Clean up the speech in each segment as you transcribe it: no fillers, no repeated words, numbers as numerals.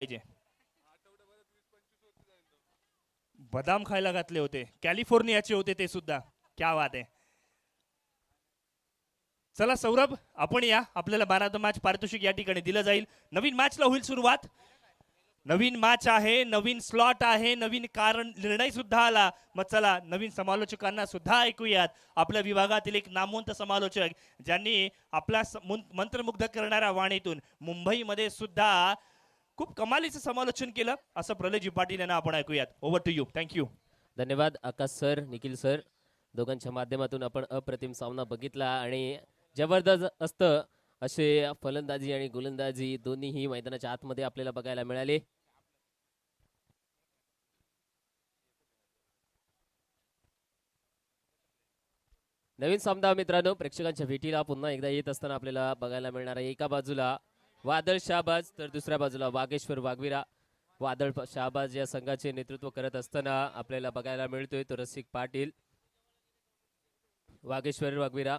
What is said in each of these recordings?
पाहिजे. बदाम खायला घातले होते, कॅलिफोर्नियाचे होते ते सुद्धा. क्या बात आहे. चला सौरभ, आपण या. आपल्याला मॅन ऑफ द मॅच पारितोषिक या ठिकाणी दिलं जाईल. नवीन मॅचला होईल सुरुवात. नवीन मॅच आहे, नवीन स्लॉट आहे, नवीन कारण निर्णय सुद्धा आला. मग चला नवीन समालोचकांना सुद्धा ऐकूयात. आपल्या विभागातील एक नामवंत समालोचक ज्यांनी आपल्या मंत्रमुग्ध करणाऱ्या वाणीतून मुंबईमध्ये सुद्धा खूप कमालीचं समालोचन केलं, असं प्रलयजी पाटील यांना आपण ऐकूयात. Over to you. थँक्यू. धन्यवाद आकाश सर, निखिल सर, दोघांच्या माध्यमातून आपण अप्रतिम सामना बघितला आणि जबरदस्त असतं असे फलंदाजी आणि गोलंदाजी दोन्हीही मैदानाच्या आतमध्ये आपल्याला बघायला मिळाले. नवीन सामना मित्रांनो प्रेक्षकांच्या भेटीला पुन्हा एकदा येत असताना आपल्याला बघायला मिळणार आहे. एका बाजूला वादळ शाहबाज तर दुसऱ्या बाजूला वागेश्वर वाघवीरा. वादळ शाहबाज या संघाचे नेतृत्व करत असताना आपल्याला बघायला मिळतोय तो रसिक पाटील. वागेश्वर वाघवीरा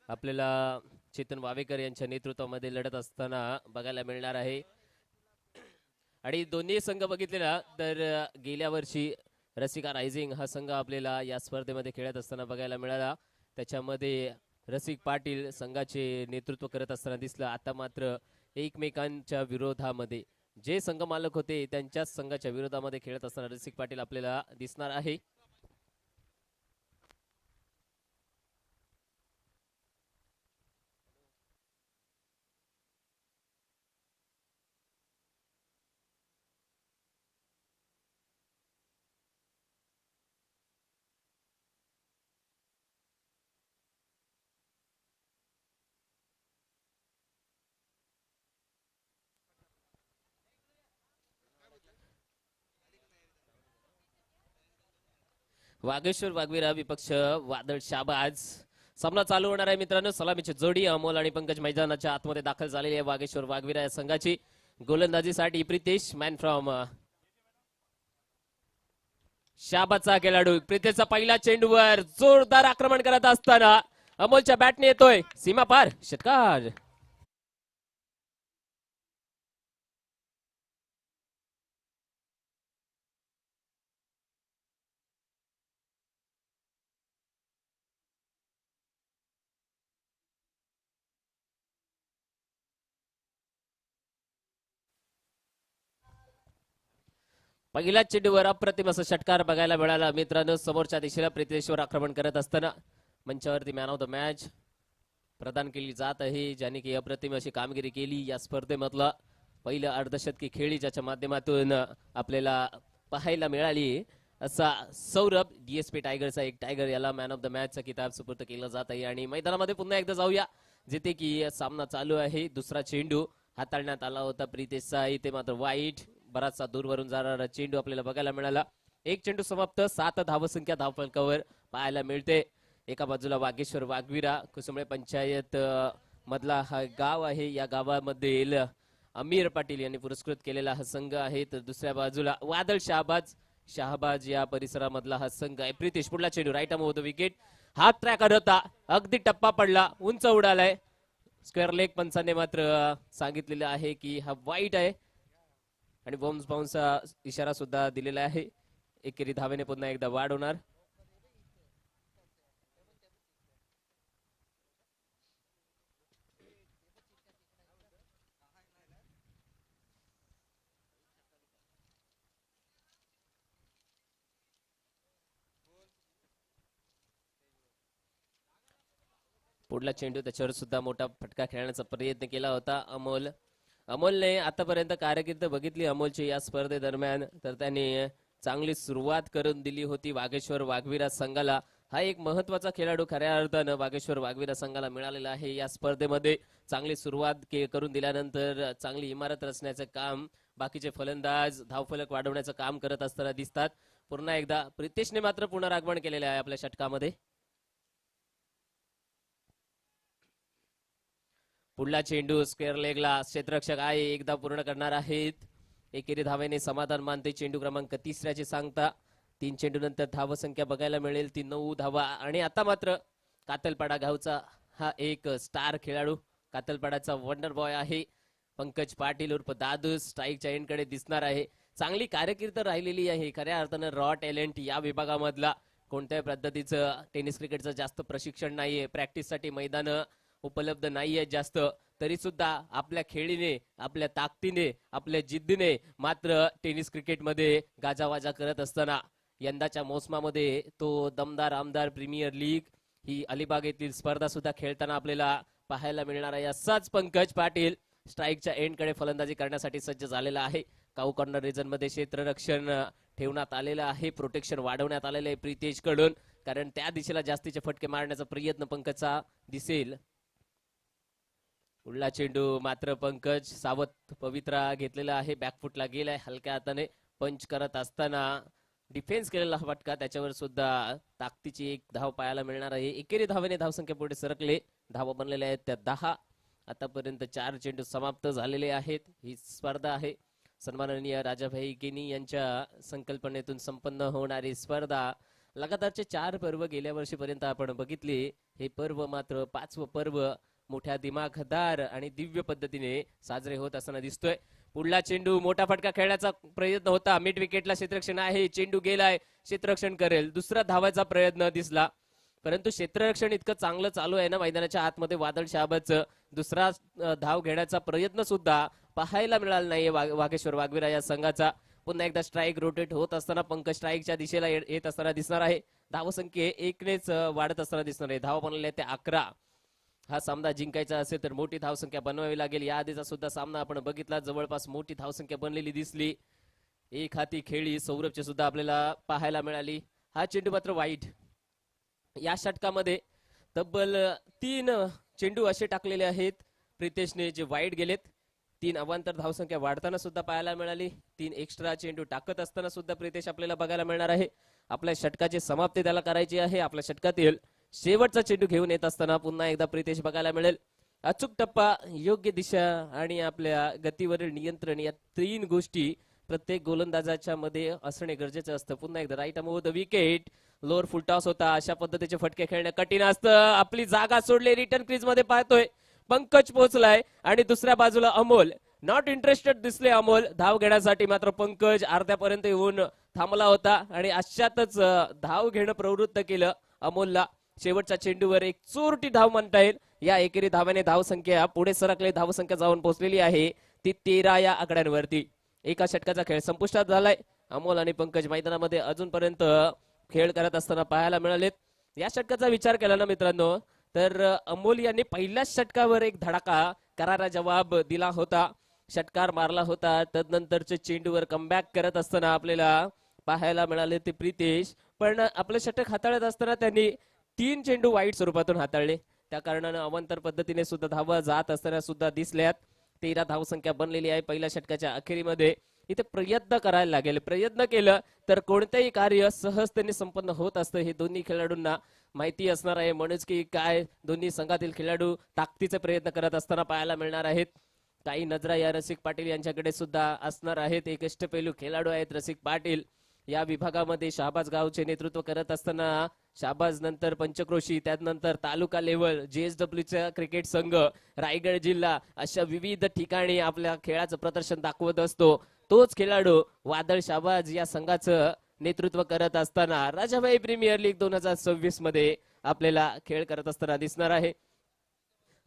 आपल्याला चेतन वावेकर यांच्या नेतृत्वामध्ये लढत असताना बघायला मिळणार आहे. आणि दोन्ही संघ बघितलेला तर गेल्या वर्षी रसिका रायझिंग हा संघ आपल्याला या स्पर्धेमध्ये खेळत असताना बघायला मिळाला. त्याच्यामध्ये रसिक पाटील संघाचे नेतृत्व करत असताना दिसलं. आता मात्र एकमेकांच्या विरोधामध्ये जे संघ मालक होते त्यांच्याच संघाच्या विरोधामध्ये खेळत असताना रसिक पाटील आपल्याला दिसणार आहे. वागेश्वर वाघवीरा विपक्ष वादळ शाहबाज. सामना चालू होणार आहे मित्रांनो. सलामीची जोडी अमोल आणि पंकज मैदानाच्या आतमध्ये दाखल झालेली आहे. वागेश्वर वाघवीरा या संघाची गोलंदाजीसाठी प्रितेश मॅन फ्रॉम शाहबाजचा खेळाडू. प्रितेशचा पहिला चेंडूवर जोरदार आक्रमण करत असताना अमोलच्या बॅटने येतोय सीमा पार षटकार. पहिल्या चेंडूवर अप्रतिम असं षटकार बघायला मिळाला मित्रांनो. समोरच्या दिशेला प्रितेशवर आक्रमण करत असताना मंचावरती मॅन ऑफ द मॅच प्रदान केली जात आहे, ज्याने की अप्रतिम अशी कामगिरी केली या स्पर्धेमधला पहिलं अर्धशतकी खेळी ज्याच्या माध्यमातून आपल्याला पाहायला मिळाली. असा सौरभ डीएसपी टायगरचा एक टायगर याला मॅन ऑफ द मॅचचा किताब सुपूर्द केला जात आहे. आणि मैदानामध्ये पुन्हा एकदा जाऊया जिथे की सामना चालू आहे. दुसरा चेंडू हाताळण्यात आला होता प्रितेशचा, इथे मात्र वाईट बराचसा दूरवरून जाणारा चेंडू आपल्याला बघायला मिळाला. एक चेंडू समाप्त. 7 धावसंख्या धावफलकावर पाहायला मिळते. एका बाजूला वागेश्वर वाघवीरा कुसुंबळे पंचायत मधला हा गाव आहे. या गावामध्ये अमीर पाटील यांनी पुरस्कृत केलेला हा संघ आहे. तर दुसऱ्या बाजूला वादळ शाहबाज या परिसरामधला हा संघ आहे. प्रितेश पुढला चेंडू राईट आर्म होतो विकेट. हात ट्रॅकर होता, अगदी टप्पा पडला, उंच उडालाय. स्क्वेअर लेग पंचाने मात्र सांगितलेलं आहे की हा वाईट आहे आणि बाउन्सचा इशारा सुद्धा दिलेला आहे. एकेरी धावेने पुन्हा एकदा वाढ होणार. पुढला चेंडू त्याच्यावर सुद्धा मोठा फटका खेळण्याचा प्रयत्न केला होता अमोलने आतापर्यंत कारकीर्द बघितली अमोलची या स्पर्धेदरम्यान, तर त्यांनी चांगली सुरुवात करून दिली होती वागेश्वर वाघवीरा संघाला. हा एक महत्वाचा खेळाडू खऱ्या अर्थानं वागेश्वर वाघवीरा संघाला मिळालेला आहे. या स्पर्धेमध्ये चांगली सुरुवात करून दिल्यानंतर चांगली इमारत रचण्याचं काम बाकीचे फलंदाज धावफलक वाढवण्याचं काम करत असताना दिसतात. पुन्हा एकदा प्रितेशने मात्र पुनरागमन केलेले आहे आपल्या षटकामध्ये. पुढला चेंडू स्क्वेअर लेगला क्षेत्ररक्षक आहे एकदा पूर्ण करणार आहेत. एकेरी धावेने समाधान मानते. चेंडू क्रमांक 3ची सांगता. 3 चेंडू नंतर धावसंख्या बघायला मिळेल ती 9 धावा. आणि आता मात्र कातलपाडा गावचा हा एक स्टार खेळाडू कातलपाड्याचा वंडर बॉय आहे पंकज पाटील उर्फ दादू स्ट्राईकच्या एंडकडे दिसणार आहे. चांगली कारकीर्द राहिलेली आहे खऱ्या अर्थानं. रॉ टॅलेंट या विभागामधला कोणत्याही पद्धतीचं टेनिस क्रिकेटचं जास्त प्रशिक्षण नाहीये, प्रॅक्टिससाठी मैदान उपलब्ध नाहीये जास्त, तरी सुद्धा आपल्या खेळीने, आपल्या ताकदीने, आपल्या जिद्दीने मात्र टेनिस क्रिकेटमध्ये गाजावाजा करत असताना यंदाच्या मोसमामध्ये तो दमदार आमदार प्रीमियर लीग ही अलिबाग येथील स्पर्धा सुद्धा खेळताना आपल्याला पाहायला मिळणार आहे. असाच पंकज पाटील स्ट्राईकच्या एंडकडे फलंदाजी करण्यासाठी सज्ज झालेला आहे. काऊ कॉर्नर रिजन मध्ये क्षेत्ररक्षण ठेवण्यात आलेलं आहे, प्रोटेक्शन वाढवण्यात आलेलं आहे प्रितेश कडून, कारण त्या दिशेला जास्तीचे फटके मारण्याचा प्रयत्न पंकजचा दिसेल. उडला चेंडू मात्र पंकज सावध पवित्रा घेतलेला आहे, बॅकफुटला गेलाय हलक्या हाताने. पंच करत असताना डिफेन्स केलेला फटका, त्याच्यावर सुद्धा ताकदीची एक धाव पाहायला मिळणार आहे. एकेरी धावेने धावसंख्या पुढे सरकले, धावा बनलेल्या आहेत त्या 10. आतापर्यंत 4 चेंडू समाप्त झालेले आहेत. ही स्पर्धा आहे सन्माननीय राजाभाई गेनी यांच्या संकल्पनेतून संपन्न होणारी स्पर्धा. लगातारचे 4 पर्व गेल्या वर्षीपर्यंत आपण बघितले. हे पर्व मात्र 5वं पर्व मोठ्या दिमागदार आणि दिव्य पद्धतीने साजरे होत असताना दिसतोय. पुढला चेंडू मोठा फटका खेळण्याचा प्रयत्न होता, मिड विकेटला क्षेत्ररक्षण आहे, चेंडू गेलाय, क्षेत्ररक्षण करेल, दुसरा धावाचा प्रयत्न दिसला, परंतु क्षेत्ररक्षण इतकं चांगलं चालू आहे ना मैदानाच्या आतमध्ये वादळ शहाबाचं, दुसरा धाव घेण्याचा प्रयत्न सुद्धा पाहायला मिळाला नाहीये वाघेश्वर वाघविरा या संघाचा. पुन्हा एकदा स्ट्राईक रोटेट होत असताना पंकज स्ट्राईकच्या दिशेला येत असताना दिसणार आहे. धावसंख्ये 1नेच वाढत असताना दिसणार आहे. धावा बनलेल्या त्या 11. हा सामना जिंकायचा असेल तर मोठी धावसंख्या बनवावी लागेल. या आधीचा सुद्धा सामना आपण बघितला, जवळपास मोठी धावसंख्या बनलेली दिसली. एक हाती खेळी सौरभची सुद्धा आपल्याला पाहायला मिळाली. हा चेंडू मात्र वाईट. या षटकामध्ये तब्बल 3 चेंडू असे टाकलेले आहेत प्रितेशने जे वाईट गेलेत. 3 अवांतर धावसंख्या वाढताना सुद्धा पाहायला मिळाली. 3 एक्स्ट्रा चेंडू टाकत असताना सुद्धा प्रितेश आपल्याला बघायला मिळणार आहे. आपल्या षटकाची समाप्ती त्याला करायची आहे. आपल्या षटकातील शेवटचा चेंडू घेऊन येत असताना पुन्हा एकदा प्रितेश बघायला मिळेल. अचूक टप्पा, योग्य दिशा आणि आपल्या गतीवरील नियंत्रण या 3 गोष्टी प्रत्येक गोलंदाजाच्या मध्ये असणे गरजेचं असतं. पुन्हा एकदा राईट अमोव the wicket, lower full toss होता. अशा पद्धतीचे फटके खेळणं कठीण असतं. आपली जागा सोडली, रिटर्न क्रीज मध्ये पाहतोय पंकज पोहोचलाय आणि दुसऱ्या बाजूला अमोल नॉट इंटरेस्टेड दिसले. अमोल धाव घेण्यासाठी मात्र पंकज अर्ध्यापर्यंत येऊन थांबला होता आणि अशातच धाव घेणं प्रवृत्त केलं अमोलला. शेवटच्या चेंडूवर एक चोरटी धाव म्हणता येईल. या एकेरी धावाने धावसंख्या पुढे सरकले, धावसंख्या जाऊन पोहोचलेली आहे ती 13 या आकड्यांवरती. एका षटकाचा खेळ संपुष्टात झालाय. अमोल आणि पंकज मैदानामध्ये अजूनपर्यंत खेळ करत असताना पाहायला मिळालेत. या षटकाचा विचार केला ना मित्रांनो तर अमोल यांनी पहिल्याच षटकावर एक धडाका करारा जवाब दिला होता, षटकार मारला होता. तदनंतरचे चेंडूवर कमबॅक करत असताना आपल्याला पाहायला मिळाले ते प्रितेश. पण आपलं षटक हाताळत असताना त्यांनी 3 चेंडू वाईट स्वरूपातून हाताळले. त्या कारणानं अवांतर पद्धतीने सुद्धा धावा जात असताना सुद्धा दिसल्यात. 13 धावसंख्या बनलेली आहे पहिल्या षटकाच्या अखेरीमध्ये. इथे प्रयत्न करायला लागेल. प्रयत्न केलं तर कोणतेही कार्य सहजतेने संपन्न होत असतं हे दोन्ही खेळाडूंना माहिती असणार आहे. म्हणूनच की काय दोन्ही संघातील खेळाडू ताकदीचे प्रयत्न करत असताना पाहायला मिळणार आहेत. काही नजरा या रसिक पाटील यांच्याकडे सुद्धा असणार आहेत. एक अष्टपैलू खेळाडू आहेत रसिक पाटील. या विभागामध्ये शहाबाज गावचे नेतृत्व करत असताना शहाबाज नंतर पंचक्रोशी, त्यानंतर तालुका लेवल, JSW क्रिकेट संघ, रायगड जिल्हा अशा विविध ठिकाणी आपल्या खेळाचं प्रदर्शन दाखवत असतो. तोच खेळाडू वादळ शहाबाज या संघाचं नेतृत्व करत असताना राजाभाई प्रीमियर लीग 2026 मध्ये आपल्याला खेळ करत असताना दिसणार आहे.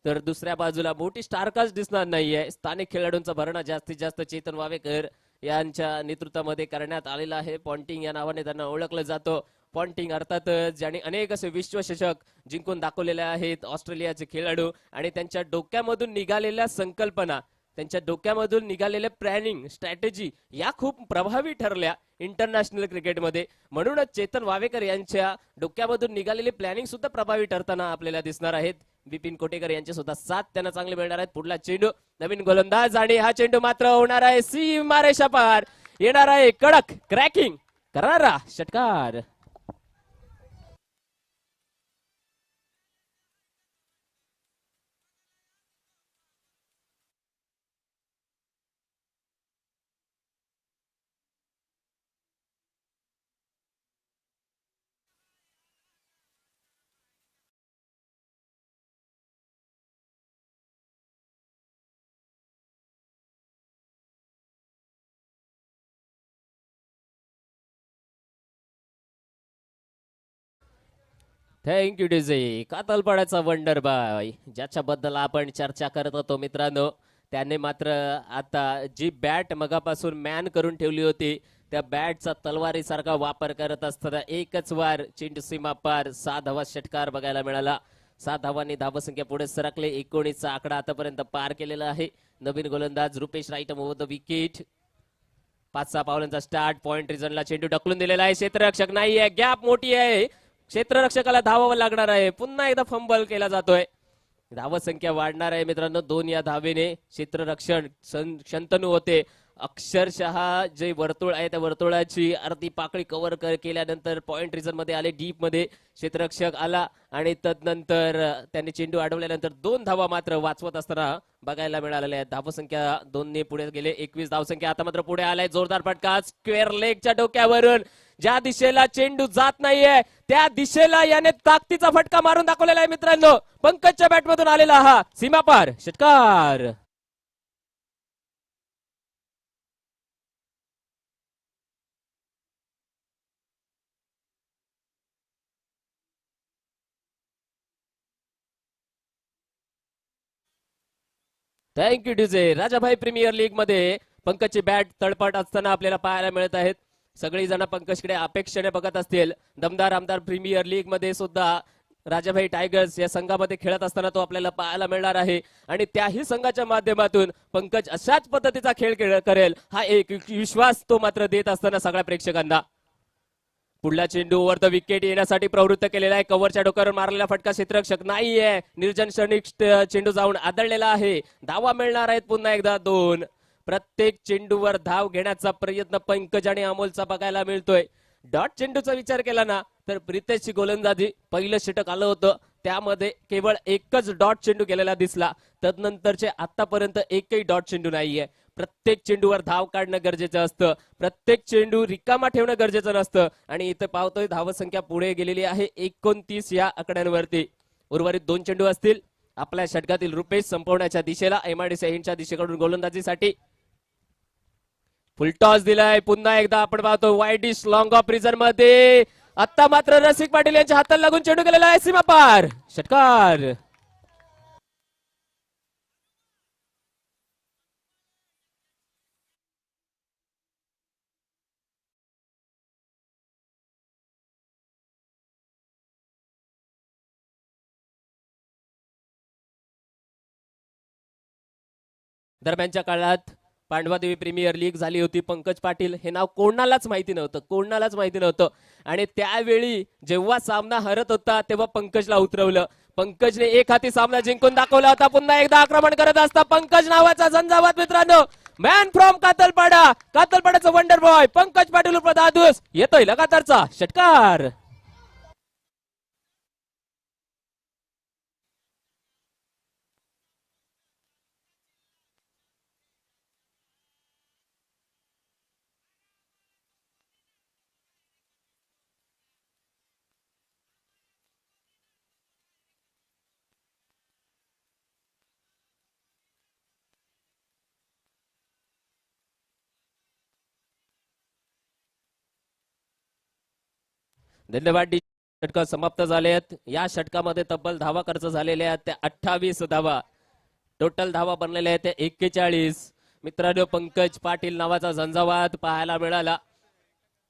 तर दुसऱ्या बाजूला मोठी स्टारकास्ट दिसणार नाहीये. स्थानिक खेळाडूंचा भरणा जास्तीत जास्त चेतन वावेकर यांच्या नेतृत्वामध्ये करण्यात आलेला आहे. पॉन्टिंग या नावाने त्यांना ओळखलं जातं. पॉन्टिंग अर्थात ज्यांनी अनेक असे विश्वचषक जिंकून दाखवलेले आहेत ऑस्ट्रेलियाचे खेळाडू आणि त्यांच्या डोक्यामधून निघालेल्या संकल्पना, त्यांच्या डोक्यामधून निघालेल्या प्लॅनिंग स्ट्रॅटेजी या खूप प्रभावी ठरल्या इंटरनॅशनल क्रिकेटमध्ये. म्हणूनच चेतन वावेकर यांच्या डोक्यामधून निघालेले प्लॅनिंग सुद्धा प्रभावी ठरताना आपल्याला दिसणार आहेत. बिपिन कोटेकर यांचे सुद्धा साथ त्यांना चांगले मिळणार आहेत. पुढला चेंडू नवीन गोलंदाज आणि हा चेंडू मात्र होणार आहे सीमारेषा पार. येणार आहे कडक क्रॅकिंग करारा षटकार. Thank you DJ. कातलपाड्याचा वंडर बॉय ज्याच्याबद्दल आपण चर्चा करत होतो मित्रांनो, त्याने मात्र आता जी बॅट मगापासून मॅन करून ठेवली होती त्या बॅटचा तलवारीसारखा वापर करत असताना एकच वार चेंडू सीमा पार 6 धावा षटकार बघायला मिळाला. 7 धावांनी धावसंख्या पुढे सरकले. 19चा आकडा आतापर्यंत पार केलेला आहे. नवीन गोलंदाज Rupesh right arm over the wicket. 5-6 पावलांचा स्टार्ट. पॉइंट रिझनला चेंडू ढकलून दिलेला आहे. क्षेत्ररक्षक नाही आहे. गॅप मोठी आहे. क्षेत्ररक्षकाला धावावं लागणार आहे. पुन्हा एकदा फंबल केला जातोय. धावसंख्या वाढणार आहे मित्रांनो. 2 या धावेने क्षेत्ररक्षण शंतनू होते. अक्षरशः जे वर्तुळ आहे त्या वर्तुळाची अर्धी पाकळी कव्हर केल्यानंतर पॉइंट रिझन मध्ये आले. डीप मध्ये क्षेत्ररक्षक आला आणि तदनंतर त्यांनी चेंडू अडवल्यानंतर 2 धावा मात्र वाचवत असताना बघायला मिळालेल्या आहेत. धावसंख्या 2 ने पुढे गेले. 21 धावसंख्या आता मात्र पुढे आलाय. जोरदार फटका स्क्वेअर लेगच्या डोक्यावरून. ज्या दिशेला चेंडू जात नाहीये त्या दिशेला याने ताकदीचा फटका मारून दाखवलेला आहे मित्रांनो. पंकजच्या बॅटमधून आलेला हा सीमापार षटकार. Thank you DJ. Rajabhai premier league मध्ये पंकजची बॅट तळपट असताना आपल्याला पाहायला मिळत आहेत. सगळी जण पंकजकडे अपेक्षेने बघत असतील. दमदार आमदार प्रीमियर लीग मध्ये सुद्धा राजाभाई टायगर्स या संघामध्ये खेळत असताना तो आपल्याला पाहायला मिळणार आहे आणि त्याही संघाच्या माध्यमातून पंकज अशाच पद्धतीचा खेळ करेल हा एक विश्वास तो मात्र देत असताना सगळ्या प्रेक्षकांना. पुढला चेंडू ओव्हर द विकेट येण्यासाठी प्रवृत्त केलेला आहे. कव्हरच्या डोक्यावर मारलेला फटका क्षेत्ररक्षक नाहीये. निर्जन क्षणिक चेंडू जाऊन आदळलेला आहे. धावा मिळणार आहेत पुन्हा एकदा 2. प्रत्येक चेंडूवर धाव घेण्याचा प्रयत्न पंकज आणि अमोलचा बघायला मिळतोय. डॉट चेंडूचा विचार केला ना तर प्रितेशची गोलंदाजी पहिलं षटक आलं होतं त्यामध्ये केवळ एकच डॉट चेंडू गेलेला दिसला. तदनंतरचे आतापर्यंत एकही डॉट चेंडू नाहीये. प्रत्येक चेंडूवर धाव काढणं गरजेचं असतं. प्रत्येक चेंडू रिकामा ठेवणं गरजेचं नसतं आणि इथं पाहतोय धावसंख्या पुढे गेलेली आहे 29 या आकड्यांवरती. उर्वरित 2 चेंडू असतील आपल्या षटकातील. रुपेश संपवण्याच्या दिशेला. एमआयडीसी यांच्या दिशेकडून गोलंदाजीसाठी फुलटॉस दिलाय. पुन्हा एकदा आपण पाहतो wide dish long of reason मध्ये. आता मात्र रसिक पाटील यांच्या हाताला लागून चेंडू गेलेला आहे सीमापार षटकार. दरम्यानच्या काळात पांडवादेवी प्रीमियर लीग झाली होती. पंकज पाटील हे नाव कोणालाच माहिती नव्हतं आणि त्यावेळी जेव्हा सामना हरत होता तेव्हा पंकजला उतरवलं. पंकजने एक हाती सामना जिंकून दाखवला होता. पुन्हा एकदा आक्रमण करत असता पंकज नावाचा झंझावात मित्रांनो. मॅन फ्रॉम कातलपाड्याचं वंडर बॉय पंकज पाटील उर्फ दादूस येतोय लगातारचा षटकार. धन्यवाद. षटक समाप्त झाले आहेत. या षटकामध्ये तब्बल धावा खर्च झालेल्या आहेत त्या 28 धावा. टोटल धावा बनलेल्या आहेत त्या 41. मित्रांनो पंकज पाटील नावाचा झंझावात पाहायला मिळाला.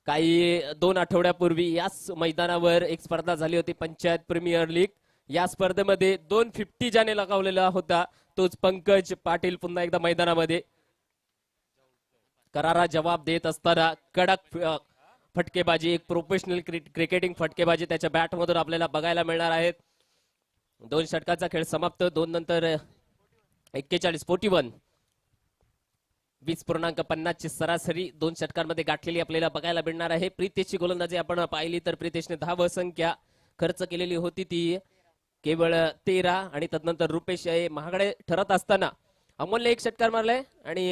काही 2 आठवड्यापूर्वी याच मैदानावर एक स्पर्धा झाली होती पंचायत प्रीमियर लीग. या स्पर्धेमध्ये 250 ज्याने लगावलेला होता तोच पंकज पाटील पुन्हा एकदा मैदानामध्ये करारा जवाब देत असताना कडक फटकेबाजी एक प्रोफेशनल क्रिकेटिंग फटकेबाजी त्याच्या बॅट मधून आपल्याला बघायला मिळणार आहेत. 2 षटकाचा खेळ समाप्त. 2 नंतर 41 20.50 ची सरासरी 2 षटकांमध्ये गाठलेली आपल्याला बघायला मिळणार आहे. प्रितेशची गोलंदाजी आपण पाहिली तर प्रितेशने धावसंख्या खर्च केलेली होती ती केवळ 13 आणि तदनंतर रुपेश महागडे ठरत असताना अमोलने 1 षटकार मारलाय आणि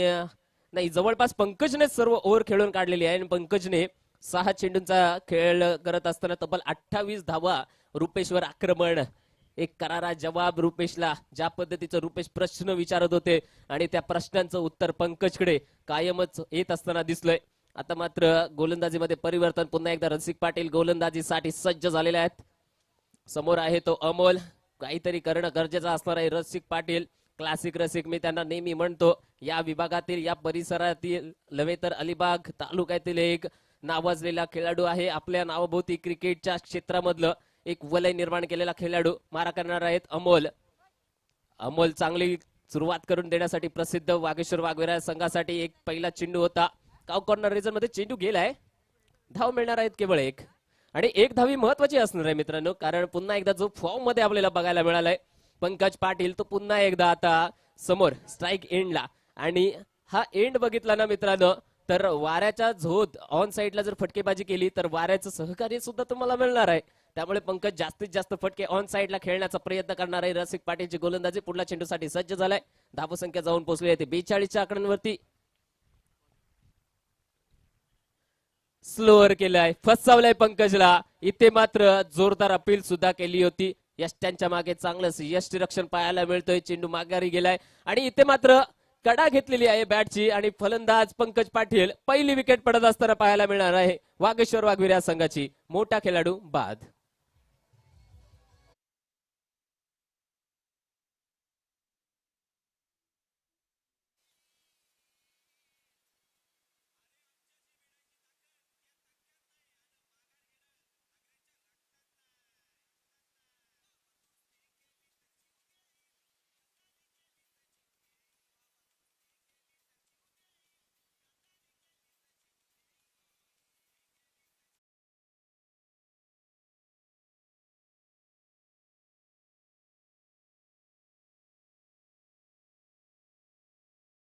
नाही जवळपास पंकजने सर्व ओव्हर खेळून काढलेली आहे आणि पंकजने 6 चेंडूंचा खेळ करत असताना तब्बल 28 धावा. रुपेशवर आक्रमण एक करारा जवाब रुपेशला. ज्या पद्धतीचं रुपेश प्रश्न विचारत होते आणि त्या प्रश्नांचं उत्तर पंकजकडे कायमच येत असताना दिसलंय. आता मात्र गोलंदाजीमध्ये परिवर्तन. पुन्हा एकदा रसिक पाटील गोलंदाजीसाठी सज्ज झालेले आहेत. समोर आहे तो अमोल. काहीतरी करणं गरजेचं असणार आहे. रसिक पाटील, क्लासिक रसिक मी त्यांना नेहमी म्हणतो. या विभागातील, या परिसरातील नव्हे तर अलिबाग तालुक्यातील एक नावाजलेला खेळाडू आहे. आपल्या नावाभोवती क्रिकेटच्या क्षेत्रामधलं एक वलय निर्माण केलेला खेळाडू. मारा करणार आहेत अमोल. अमोल चांगली सुरुवात करून देण्यासाठी प्रसिद्ध वागेश्वर वाघवेरा संघासाठी एक पहिला चेंडू होता. काव कॉर्नर रिजन मध्ये चेंडू गेलाय. धाव मिळणार आहेत केवळ एक, आणि एक धावी महत्वाची असणार आहे मित्रांनो, कारण पुन्हा एकदा जो फॉर्म मध्ये आपल्याला बघायला मिळालाय पंकज पाटील, तो पुन्हा एकदा आता समोर स्ट्राईक एंडला. आणि हा एंड बघितला ना मित्रांनो, तर वाऱ्याच्या झोत ऑन साईडला जर फटकेबाजी केली तर वाऱ्याचं सहकार्य सुद्धा तुम्हाला मिळणार आहे. त्यामुळे पंकज जास्तीत जास्त फटके ऑन साईडला खेळण्याचा प्रयत्न करणार आहे. रसिक पाटीलची गोलंदाजी पुढल्या चेंडूसाठी सज्ज झालाय. धावसंख्या जाऊन पोहोचली आहे 42च्या आकड्यांवरती. स्लोअर केलाय, फसवलाय पंकजला. इथे मात्र जोरदार अपील सुद्धा केली होती. यष्ट्यांच्या मागे चांगलंच यष्टीरक्षण पाहायला मिळतोय. चेंडू माघारी गेलाय आणि इथे मात्र कडा घेतलेली आहे बॅटची, आणि फलंदाज पंकज पाटील पहिली विकेट पडत असताना पाहायला मिळणार आहे वागेश्वर वाघवीर संघाची. मोठा खेळाडू बाद.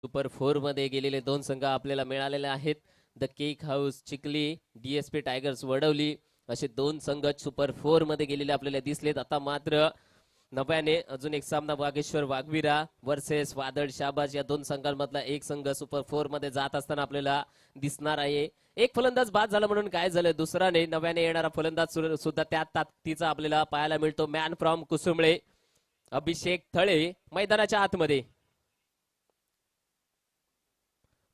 सुपर 4 मध्ये गेलेले दोन संघ आपल्याला मिळालेले आहेत. The cake house Chikhli, DSP tigers Wadavali, असे दोन संघ सुपर 4 मध्ये गेलेले आपल्याला दिसलेत. आता मात्र नव्याने अजून एक सामना वागेश्वर वाघवीरा वर्सेस वादळ शाबाज या दोन संघांमधला एक संघ सुपर 4 मध्ये जात असताना आपल्याला दिसणार आहे. एक फलंदाज बाद झाला म्हणून काय झालं, दुसराने नव्याने येणारा फलंदाज सुद्धा त्या ताकदीचा आपल्याला पाहायला मिळतो. मॅन फ्रॉम कुसुमळे अभिषेक थळे मैदानाच्या आतमध्ये.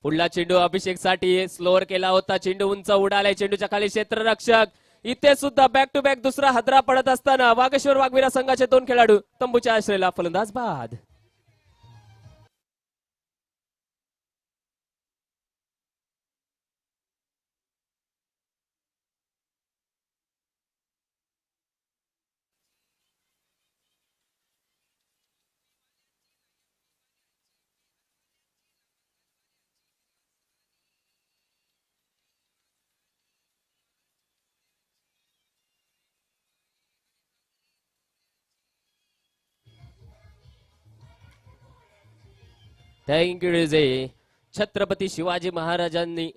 पुढला चेंडू अभिषेक साठी स्लोअर केला होता. चेंडू उंच उडालाय. चेंडूच्या खाली क्षेत्ररक्षक. इथे सुद्धा बॅक टू बॅक दुसरा हादरा पडत असताना वागेश्वर वाघवीरा संघाचे दोन खेळाडू तंबूच्या आश्रयाला. फलंदाज बाद. Thank you DJ. छत्रपती शिवाजी महाराजांनी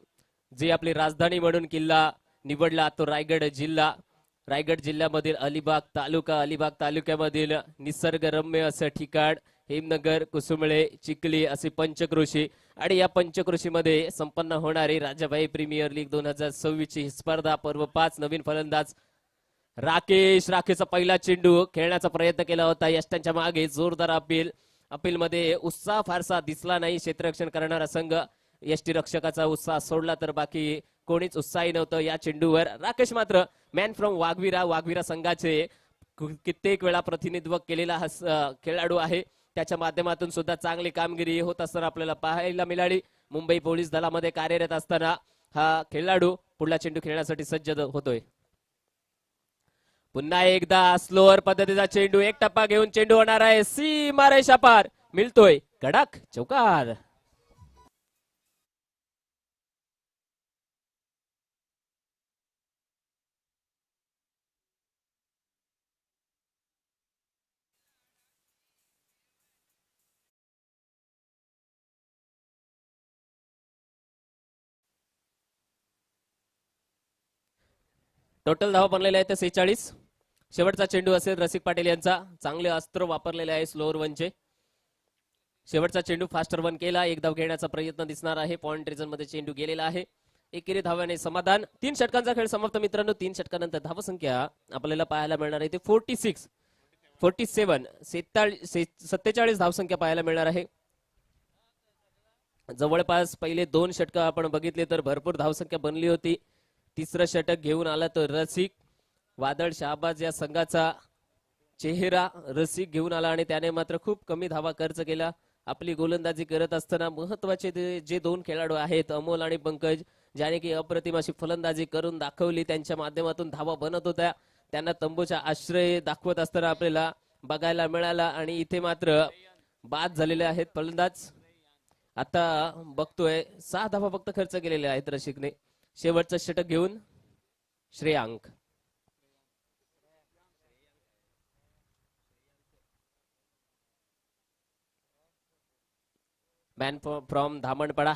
जी आपली राजधानी म्हणून किल्ला निवडला तो रायगड जिल्हा. रायगड जिल्ह्यामधील अलिबाग तालुका, अलिबाग तालुक्यामधील निसर्गरम्य असं ठिकाण हेमनगर, कुसुमळे, चिखली असे पंचक्रोशी. आणि या पंचक्रोशीमध्ये संपन्न होणारी राजाभाई प्रीमियर लीग 2026 ची स्पर्धा पर्व 5. नवीन फलंदाज राकेशचा पहिला चेंडू खेळण्याचा प्रयत्न केला होता. यष्ट्यांच्या मागे जोरदार अपील मध्ये उत्साह फारसा दिसला नाही. क्षेत्ररक्षण करणारा संघ यष्टी रक्षकाचा उत्साह सोडला तर बाकी कोणीच उत्साही नव्हतं या चेंडूवर. राकेश मात्र मॅन फ्रॉम वाघवीरा संघाचे कित्येक वेळा प्रतिनिधित्व केलेला हा खेळाडू आहे. त्याच्या माध्यमातून सुद्धा चांगली कामगिरी होत असताना आपल्याला पाहायला मिळाली. मुंबई पोलीस दलामध्ये कार्यरत असताना हा खेळाडू पुढला चेंडू खेळण्यासाठी सज्ज होतोय. पुन्हा एकदा स्लोअर पद्धतीचा चेंडू. एक टप्पा घेऊन चेंडू होणार आहे. सीमारेषा पार मिळतोय कडक चौकार. टोटल धावा बनलेले आहेत 46. शेवटचा चेंडू असेल रसिक पाटील यांचा. चांगले अस्त्र वापरलेले आहे स्लोअर वनचे. शेवटचा चेंडू फास्टर वन केला. एक धाव घेण्याचा प्रयत्न दिसणार आहे. पॉइंट रिजन मध्ये चेंडू गेलेला आहे. एकेरी धाव्याने समाधान. 3 षटकांचा खेळ समाप्त मित्रांनो. 3 षटकानंतर धावसंख्या आपल्याला पाहायला मिळणार आहे ते 47 47 धावसंख्या पाहायला मिळणार आहे. जवळपास पहिले 2 षटक आपण बघितले तर भरपूर धावसंख्या बनली होती. तिसरं षटक घेऊन आला तर रसिक वादळ शहाबाज या संघाचा चेहरा रसिक घेऊन आला आणि त्याने मात्र खूप कमी धावा खर्च केला. आपली गोलंदाजी करत असताना महत्वाचे जे दोन खेळाडू आहेत अमोल आणि पंकज, ज्याने की अप्रतिम अशी फलंदाजी करून दाखवली, त्यांच्या माध्यमातून धावा बनत होत्या, त्यांना तंबूचा आश्रय दाखवत असताना आपल्याला बघायला मिळाला. आणि इथे मात्र बाद झालेले आहेत फलंदाज. आता बघतोय 6 धावा फक्त खर्च केलेले आहेत रसिकने. शेवटचं षटक घेऊन श्रेयांक. मॅन फ्रॉम धामणपडा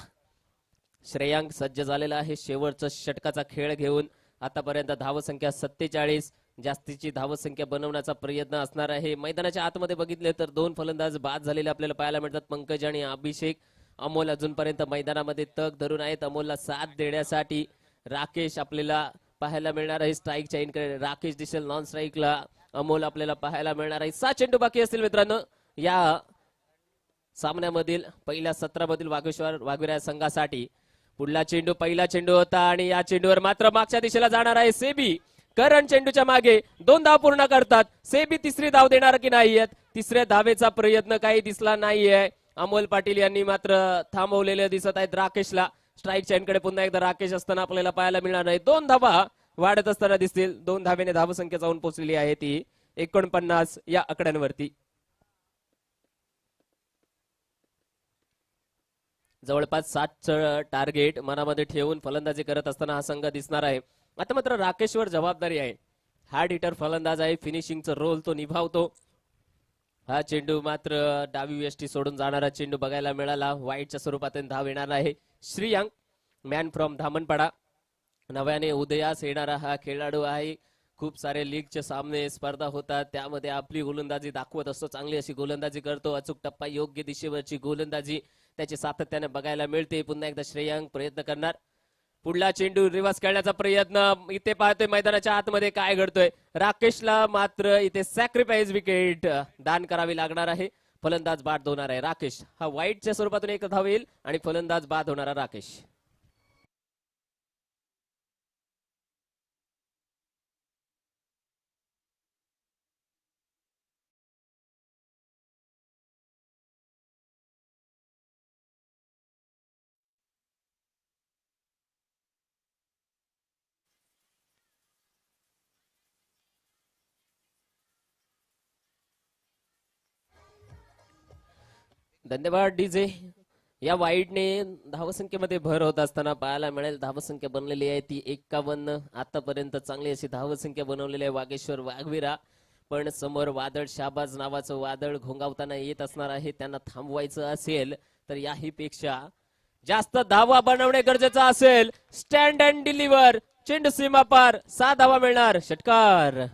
श्रेयांक सज्ज झालेला आहे शेवटचा षटकाचा खेळ घेऊन. आतापर्यंत धावसंख्या 47, जास्तीची धावसंख्या बनवण्याचा प्रयत्न असणार आहे. मैदानाच्या आतमध्ये बघितले तर 2 फलंदाज बाद झालेले आपल्याला पाहायला मिळतात, पंकज आणि अभिषेक. अमोल अजूनपर्यंत मैदानामध्ये तग धरून आहेत. अमोलला साथ देण्यासाठी राकेश आपल्याला पाहायला मिळणार आहे. स्ट्राईक चेंज राकेश दिसेल, नॉन स्ट्राईकला अमोल आपल्याला पाहायला मिळणार आहे. 6 चेंडू बाकी असतील मित्रांनो या सामन्यामधील. पहिल्या सत्रामधील वाघविरा संघासाठी पुढला चेंडू पहिला चेंडू होता आणि या चेंडूवर मात्र मागच्या दिशेला जाणार आहे सेबी. करण चेंडूच्या मागे 2 धाव पूर्ण करतात. सेबी तिसरी धाव देणार की नाहीयेत, तिसऱ्या धावेचा प्रयत्न काही दिसला नाहीये. अमोल पाटील यांनी मात्र थांबवलेले दिसत आहेत राकेशला. स्ट्राईक चेंडकडे पुन्हा एकदा राकेश असताना आपल्याला पाहायला मिळणार नाही. 2 धावा वाढत असताना दिसतील. 2 धावेने धावसंख्या जाऊन पोहोचलेली आहे ती 49 या आकड्यांवरती. जवळपास 7चं टार्गेट मनामध्ये ठेवून फलंदाजी करत असताना हा संघ दिसणार आहे. आता मात्र राकेशवर जबाबदारी आहे. हार्ड हिटर फलंदाज आहे, फिनिशिंगचा रोल तो निभावतो. हा चेंडू मात्र डावी यष्टी सोडून जाणारा चेंडू बघायला मिळाला. वाईटच्या स्वरूपात धाव येणार आहे. श्रीयांक मॅन फ्रॉम धामणपाडा नव्याने उदयास येणारा हा खेळाडू आहे. खूप सारे लीगचे सामने स्पर्धा होतात, त्यामध्ये आपली गोलंदाजी दाखवत असतो. चांगली अशी गोलंदाजी करतो. अचूक टप्पा, योग्य दिशेवरची गोलंदाजी त्याची सातत्याने बघायला मिळते. पुन्हा एकदा श्रेयांक प्रयत्न करणार. पुढला चेंडू रिव्हर्स खेळण्याचा प्रयत्न. इथे पाहतोय मैदानाच्या आतमध्ये काय घडतोय. राकेशला मात्र इथे सॅक्रिफाईस विकेट दान करावी लागणार आहे. फलंदाज बाद होणार आहे राकेश. हा वाईटच्या स्वरूपातून एक धाव येईल आणि फलंदाज बाद होणारा राकेश. धन्यवाद डीजे. या वाईडने धावसंख्येमध्ये भर होत असताना पाहायला मिळेल. धावसंख्या बनलेली आहे ती 51. आतापर्यंत चांगली अशी धावसंख्या बनवलेली आहे वागेश्वर वाघविरा. पण समोर वादळ शाबाज नावाचं वादळ घोंगावताना येत असणार आहे. त्यांना थांबवायचं असेल तर याही पेक्षा जास्त धावा बनवणे गरजेचं असेल. Stand and deliver. चेंडू सीमा पार. 6 धावा मिळणार. षटकार.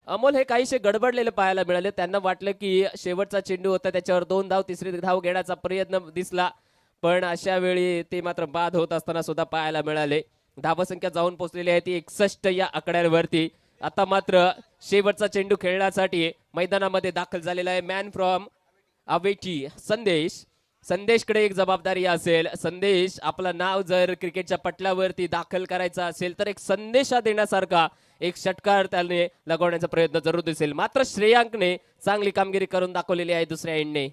अमोल हे काहीसे गडबडलेले पाहायला मिळाले. त्यांना वाटलं की शेवटचा चेंडू होता, त्याच्यावर 2 धाव, तिसरी धाव घेण्याचा प्रयत्न दिसला, पण अशा वेळी ते मात्र बाद होत असताना सुद्धा पाहायला मिळाले. धावसंख्या जाऊन पोहोचलेली आहे ती 61 या आकड्यांवरती. आता मात्र शेवटचा चेंडू खेळण्यासाठी मैदानामध्ये दाखल झालेला आहे मॅन फ्रॉम अवेटी संदेश. संदेशकडे एक जबाबदारी असेल. संदेश आपलं नाव जर क्रिकेटच्या पटलावरती दाखल करायचा असेल तर एक संदेशा देण्यासारखा एक षटकार त्याने लगवण्याचा प्रयत्न जरूर दिसेल. मात्र श्रेयांकने चांगली कामगिरी करून दाखवलेली आहे दुसऱ्या एंडने.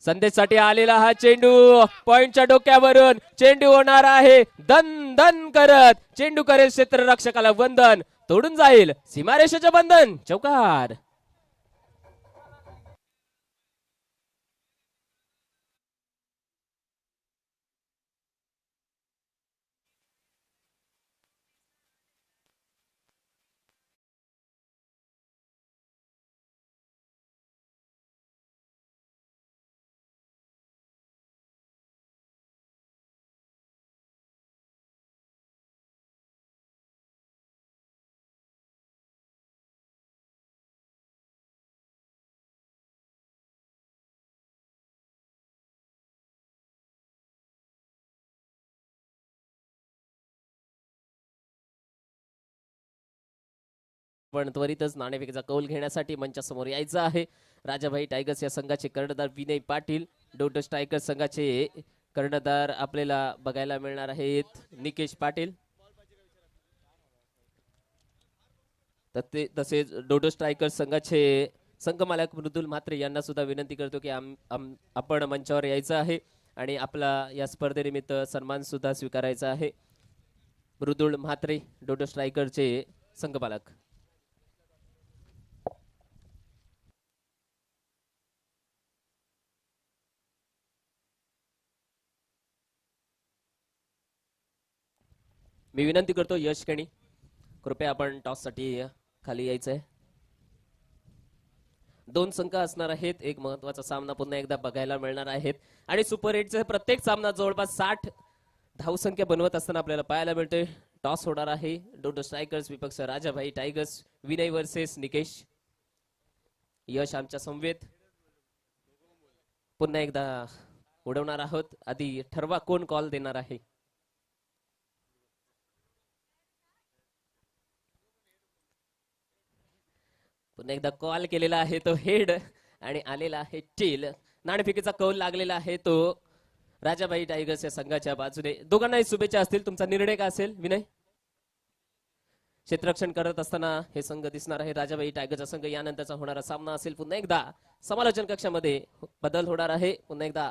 संदेशसाठी आलेला हा चेंडू पॉइंटच्या डोक्यावरून चेंडू होणार आहे दन दन करत. चेंडू करेल क्षेत्ररक्षकाला बंधन, तोडून जाईल सीमारेषेचे बंधन. चौकार. पण त्वरितच नाणेफेकीचा कौल घेण्यासाठी मंचासमोर यायचं आहे. राजाभाई टायगर्स या संघाचे कर्णधार विनय पाटील, डोटस टायगर्स संघाचे कर्णधार आपल्याला बघायला मिळणार आहेत निकेश पाटील. तसेच डोटस टायगर्स संघाचे संघमालक मृदुल म्हात्रे यांना सुद्धा विनंती करतो की आपण मंचावर यायचं आहे आणि आपला या स्पर्धेनिमित्त सन्मान सुद्धा स्वीकारायचा आहे. मृदुल म्हात्रे डोटस टायगर्सचे संघमालक. मी विनंती करतो यश केणी, कृपया आपण टॉस साठी खाली यायचंय. दोन संघ असणार आहेत. एक महत्वाचा सामना पुन्हा एकदा बघायला मिळणार आहेत आणि सुपर 8चा प्रत्येक सामना जवळपास 60 धावसंख्या बनवत असताना आपल्याला पाहायला मिळते. टॉस होणार आहे. डोटस टायगर्स विपक्ष राजाभाई टायगर्स. विनय वर्सेस निकेश. यश आमच्या समवेत. पुन्हा एकदा उडवणार आहोत. आधी ठरवा कोण कॉल देणार आहे. पुन्हा एकदा कॉल केलेला आहे तो हेड आणि आलेला आहे टेल. नाणेफेकीचा कौल लागलेला आहे तो राजाभाई टायगर्स या संघाच्या बाजूने. दोघांनाही शुभेच्छा असतील. तुमचा निर्णय काय असेल विनय? क्षेत्ररक्षण करत असताना हे संघ दिसणार आहे. राजाभाई टायगर्सचा संघ. यानंतरचा होणारा सामना असेल पुन्हा एकदा समालोचन कक्षामध्ये बदल होणार आहे. पुन्हा एकदा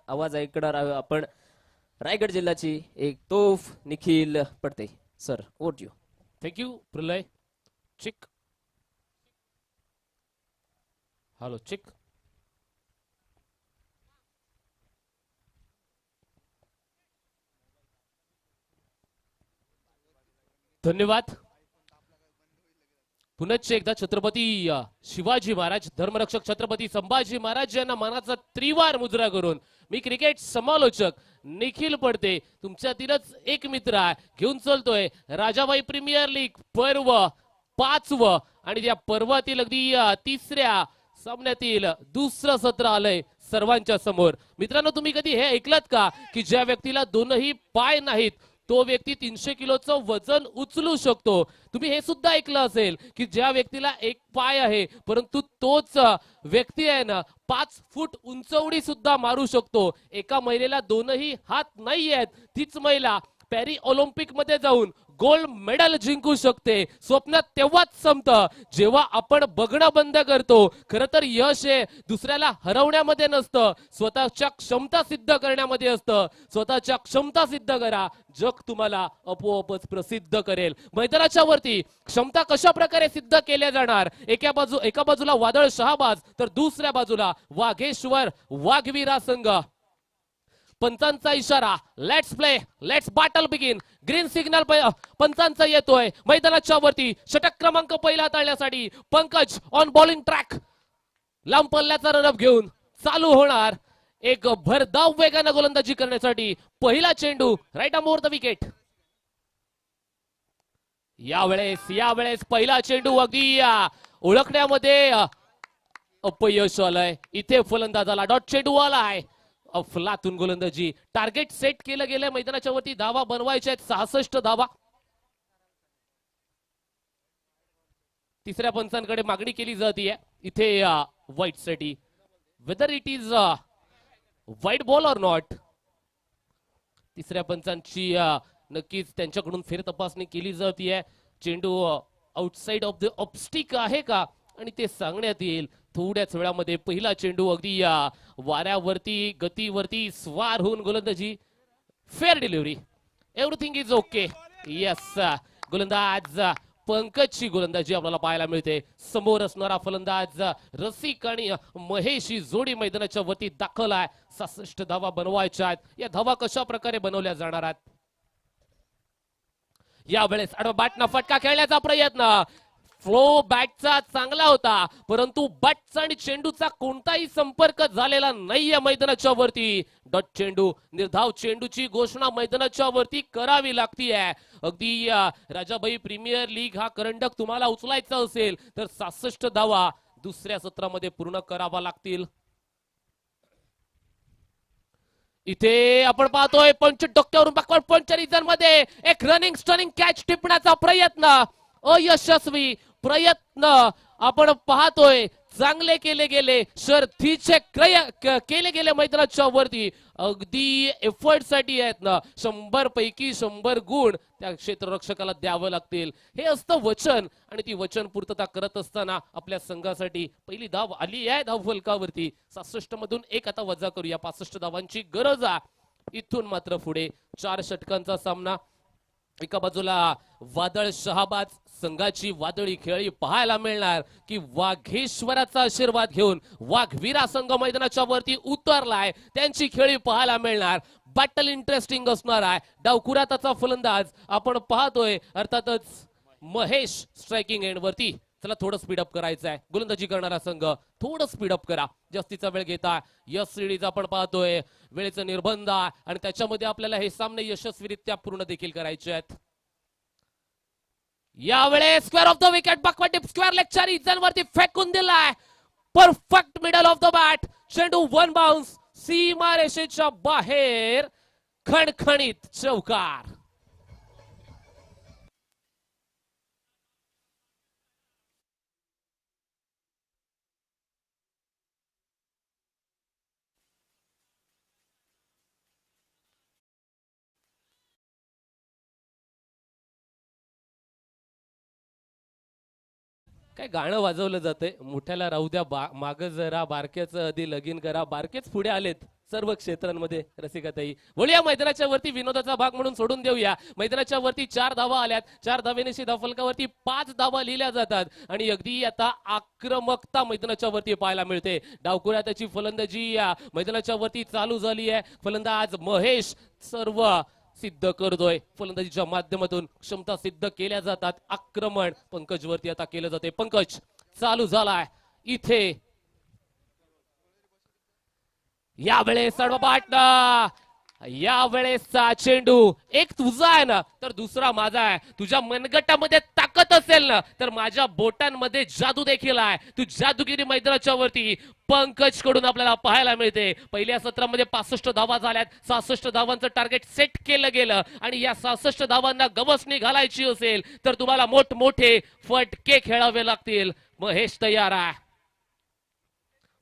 आवाज ऐकणार आहोत आपण. रायगड जिल्ह्याची एक तोफ निखिल पडते. Sir over to you. Thank you Pralay. Check hello check. धन्यवाद. पुनश्च एकदा छत्रपती शिवाजी महाराज धर्मरक्षक छत्रपती संभाजी महाराज यांना मानाचा त्रिवार मुजरा करून मी क्रिकेट समालोचक निखिल पडते तुमच्यातीलच एक मित्र आहे घेऊन चलतोय राजाभाई प्रीमियर लीग पर्व 5वं आणि त्या पर्वातील अगदी तिसऱ्या सामन्यातील दुसरं सत्र आलंय सर्वांच्या समोर. मित्रांनो, तुम्ही कधी हे ऐकलत का की ज्या व्यक्तीला दोनही पाय नाहीत तो व्यक्ती 300 किलोचं वजन उचलू शकतो. तुम्ही हे सुद्धा ऐकलं असेल की ज्या व्यक्तीला एक पाय आहे परंतु तोच व्यक्ती आहे ना 5 फूट उंचवडी सुद्धा मारू शकतो. एका महिलेला दोनही हात नाही आहेत तीच महिला पॅरी ऑलिम्पिक मध्ये जाऊन गोल्ड मेडल जिंकू शकते. स्वप्न तेव्हाच संपतं जेव्हा आपण बघणं बंद करतो. खरं तर यश हे दुसऱ्याला हरवण्यामध्ये नसतं, स्वतःच्या क्षमता सिद्ध करण्यामध्ये असतं. स्वतःच्या क्षमता सिद्ध करा, जग तुम्हाला आपोआपच प्रसिद्ध करेल. मैदानाच्या वरती क्षमता कशा प्रकारे सिद्ध केल्या जाणार? एका बाजूला वादळ शहाबाज तर दुसऱ्या बाजूला वाघेश्वर वाघवीरा संघ. पंचांचा इशारा, let's play, let's battle begin. Green signal पंचांचा येतोय. मैदानाच्या वरती षटक क्रमांक पहिला हाताळण्यासाठी पंकज ऑन बॉलिंग ट्रॅक. लांब पल्ल्याचा रनअप घेऊन चालू होणार. एक भरधाव वेगाने गोलंदाजी करण्यासाठी पहिला चेंडू राईट अमोर द विकेट. यावेळेस पहिला चेंडू अगदी ओळखण्यामध्ये अपयश आलंय. इथे फलंदाजाला डॉट चेंडू आलाय. अफलातून गोलंदाजी. टार्गेट सेट केलं गेलं मैदानाच्या वरती. धावा बनवायच्या आहेत 66 धावा. तिसऱ्या पंचांकडे मागणी केली जाते इथे व्हाईट साठी. Whether it is white ball or not. तिसऱ्या पंचांची नक्कीच त्यांच्याकडून फेर तपासणी केली जाते. चेंडू आउटसाइड ऑफ द ऑब्स्टिक आहे का आणि ते सांगण्यात येईल थोड्याच वेळामध्ये. पहिला चेंडू अगदी वाऱ्यावरती गतीवरती स्वार होऊन गोलंदाजी. Fair delivery. Everything is okay. Yes. गोलंदाज पंकजची गोलंदाजी आपल्याला पाहायला मिळते. समोर असणारा फलंदाज रसिक आणि महेश ही जोडी मैदानाच्या वरती दाखल आहे. 66 धावा बनवायच्या आहेत. या धावा कशा प्रकारे बनवल्या जाणार आहेत. यावेळेस आडवा बॅटना फटका खेळण्याचा प्रयत्न. फ्लो बॅटचा चांगला होता परंतु बॅटचा आणि चेंडूचा कोणताही संपर्क झालेला नाहीये मैदानाच्या वरती. डॉट चेंडू. निर्धाव चेंडूची घोषणा मैदानाच्या वरती करावी लागतीये. अगदी राजाभाई प्रीमियर लीग हा करंडक तुम्हाला उचलायचा असेल तर 66 धावा दुसऱ्या सत्रामध्ये पूर्ण करावा लागतील. इथे आपण पाहतोय पंच डोक्यावरून बॅकवर्ड पंच रिझन मध्ये एक रनिंग स्टनिंग कॅच टिपण्याचा प्रयत्न. अयशस्वी प्रयत्न आपण पाहतोय. चांगले केले गेले. शर्थीचे केले गेले मैदानाच्या वरती. अगदी एफर्ट साठी आहेत ना. 100 पैकी 100 गुण त्या क्षेत्ररक्षकाला द्यावं लागतील. हे असतं वचन आणि ती वचन पूर्तता करत असताना आपल्या संघासाठी पहिली धाव आली आहे धाव फलकावरती. 66 मधून एक आता वजा करूया. 65 धावांची गरज आहे. इथून मात्र पुढे 4 षटकांचा सामना. एका बाजूला वादळ शहाबाज संघाची वादळी खेळी पाहायला मिळणार की वाघेश्वराचा आशीर्वाद घेऊन वाघवीरा संघ मैदानाच्या वरती उतरलाय. त्यांची खेळी पाहायला मिळणार. बॅटल इंटरेस्टिंग असणार आहे. डावखुराताचा फलंदाज आपण पाहतोय अर्थातच महेश स्ट्रायकिंग एंड वरती. चला थोडं स्पीडअप करायचं आहे. गोलंदाजी करणारा संघ थोडं स्पीडअप करा. जास्तीचा वेळ घेता. यस सिरीज आपण पाहतोय. वेळेचं निर्बंध आणि त्याच्यामध्ये आपल्याला हे सामने यशस्वीरित्या पूर्ण देखील करायचे आहेत. यावेळेस square of the wicket backward square लेगच्या रिजन वरती फेकून दिलाय. Perfect middle of the bat. चेंडू वन बाउन्स सीमा रेषेच्या बाहेर. खणखणीत चौकार. काय गाणं वाजवलं जातंय. मोठ्याला राहू द्या माग जरा बारक्याचं आधी लगीन करा. बारकेच पुढे आलेत सर्व क्षेत्रांमध्ये. रसिकाताई बोलूया मैदानाच्या वरती विनोदाचा भाग म्हणून सोडून देऊया. मैदानाच्या वरती 4 धावा आल्यात. 4 धावेनिशी धावफलकावरती 5 धावा लिहिल्या जातात आणि अगदी आता आक्रमकता मैदानाच्या वरती पाहायला मिळते. डावखुऱ्या त्याची फलंदाजी या मैदानाच्या वरती चालू झाली आहे. फलंदाज महेश सर्व सिद्ध करतोय. फलंदाजीच्या माध्यमातून क्षमता सिद्ध केल्या जातात. आक्रमण पंकज वरती आता केलं जाते. पंकज चालू झालाय इथे. यावेळेस यावेळेसचा चेंडू एक तुझा आहे ना तर दुसरा माझा आहे. तुझ्या मनगटामध्ये ताकद असेल ना तर माझ्या बोटांमध्ये जादू देखील आहे. तू जादूगिरी मैदानाच्या वरती पंकज कडून आपल्याला पाहायला मिळते. पहिल्या सत्रामध्ये 65 धावा झाल्यात. 66 धावांचं टार्गेट सेट केलं गेलं आणि या 66 धावांना गवसणी घालायची असेल तर तुम्हाला मोठमोठे फटके खेळावे लागतील. महेश तयार आहे.